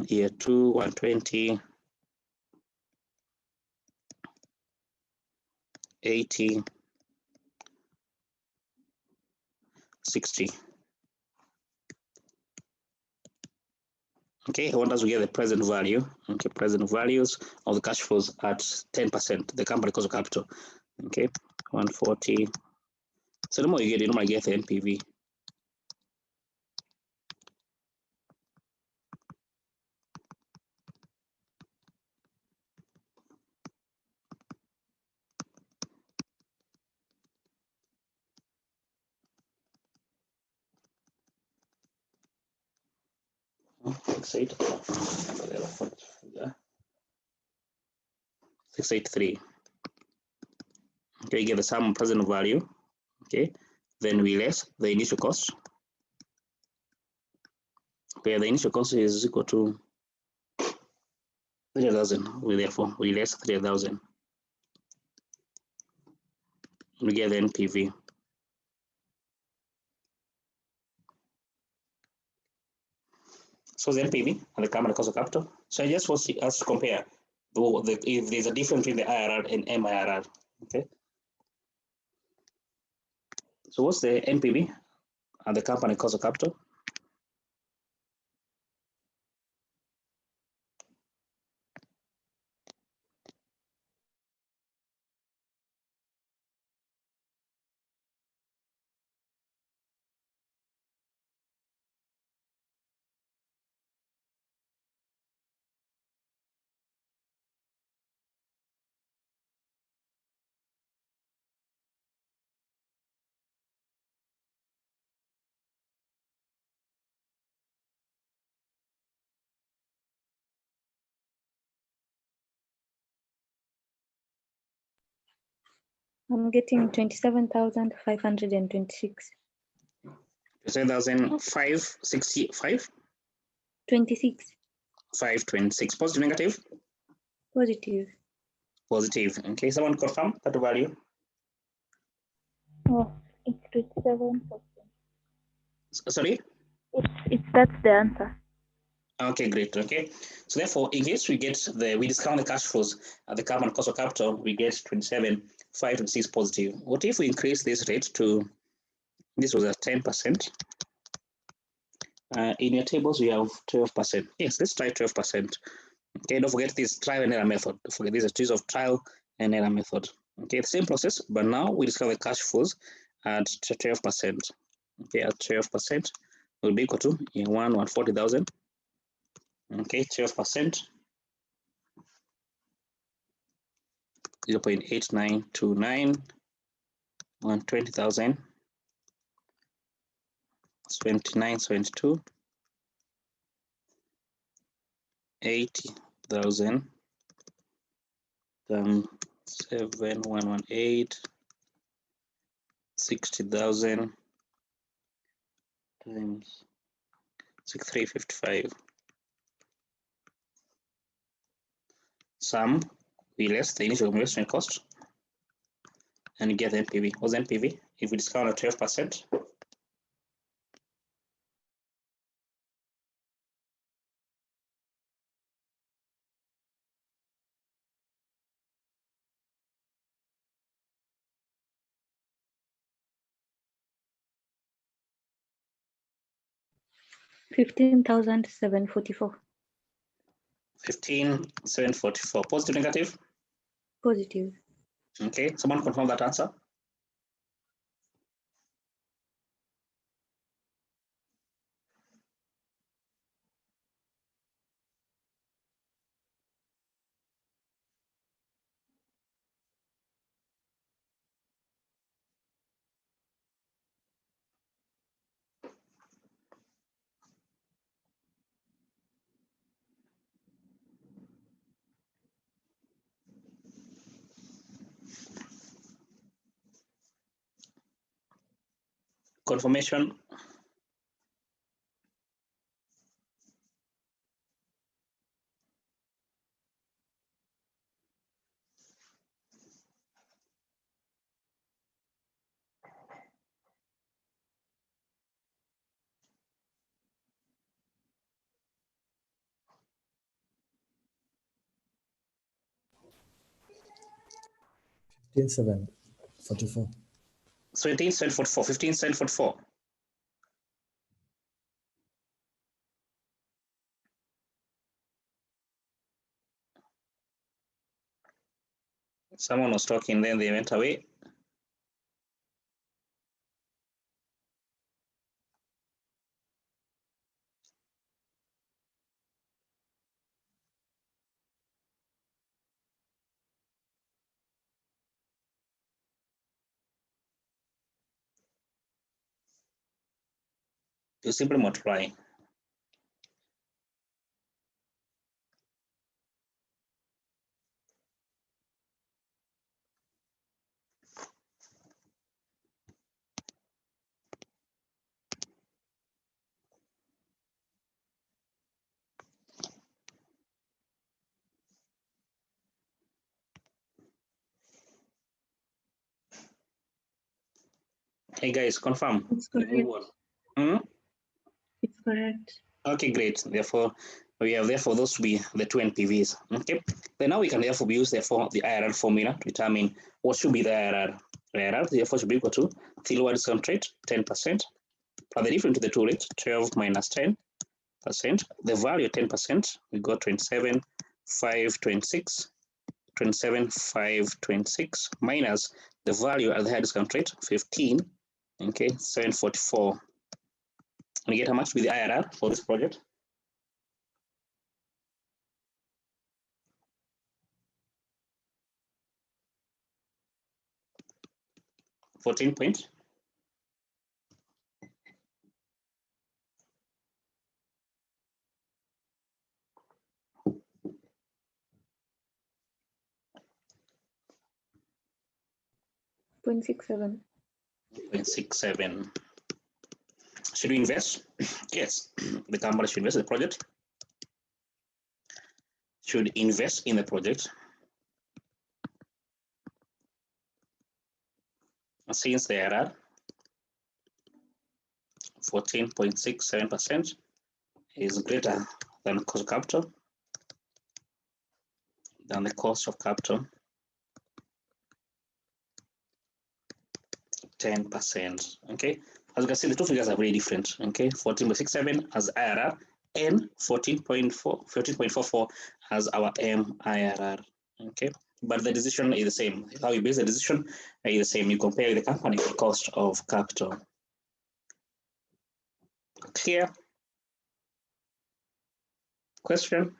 Year 2, 120, 80, 60. Okay, I want us to get the present value. Okay, present values of the cash flows at 10%, the company cost of capital. Okay, 140. So the more you normally get the NPV. Six, 683. Okay, you get the sum present value. Okay, then we less the initial cost, where the initial cost is equal to 3,000. We therefore we less 3,000. We get the NPV. So the NPV and the company cost of capital. So I just want us to compare if there's a difference between the IRR and MIRR. Okay. So what's the NPV and the company cost of capital? I'm getting 27,526. 7,565, 26. 526. Positive, negative? Positive. Positive. Okay, someone confirm that value. Oh, it's 27%. Sorry? That's the answer. Okay, great. Okay, so therefore, in case we discount the cash flows at the carbon cost of capital, we get 27,526 positive. What if we increase this rate to, this was at 10%? In your tables, we have 12%. Yes, let's try 12%. Okay, don't forget this trial and error method. Don't forget this is a choice of trial and error method. Okay, the same process, but now we discover cash flows at 12%. Okay, at 12% will be equal to 140,000. Okay, 12%, 0.8929, 120,000, 2972, 80,000, 7118, 60,000 times 6355. Sum we less the initial investment cost and you get the NPV. What's NPV? If we discount at 12%, $15,744. 15,744. Positive, negative? Positive. Okay, someone confirm that answer. Confirmation. $15,744. 17,744. 15,744. Someone was talking, then they went away. You simply multiply. Hey guys, confirm. It's correct. It's correct. Okay, great. Therefore, we have those to be the two NPVs. Okay. Then now we can therefore use the IRR formula to determine what should be the IRR. IRR therefore should be equal to the lower discount rate, 10%, plus the difference to the two rates, 12 minus 10%. The value 10%, we got 27,526. 27,526 minus the value at the higher discount rate, 15. Okay, 744. And you get how much with the IRR for this project? $14. 0.67. 0.67. Should we invest? Yes, the company should invest in the project. Should invest in the project. Since the IRR 14.67% is greater than the cost of capital, than the cost of capital 10%. Okay, as you can see, the two figures are very different. Okay, 14.67 as IRR and 14.44 as our MIRR. Okay, but the decision is the same. How you base the decision is the same. You compare the company cost of capital. Clear? Question?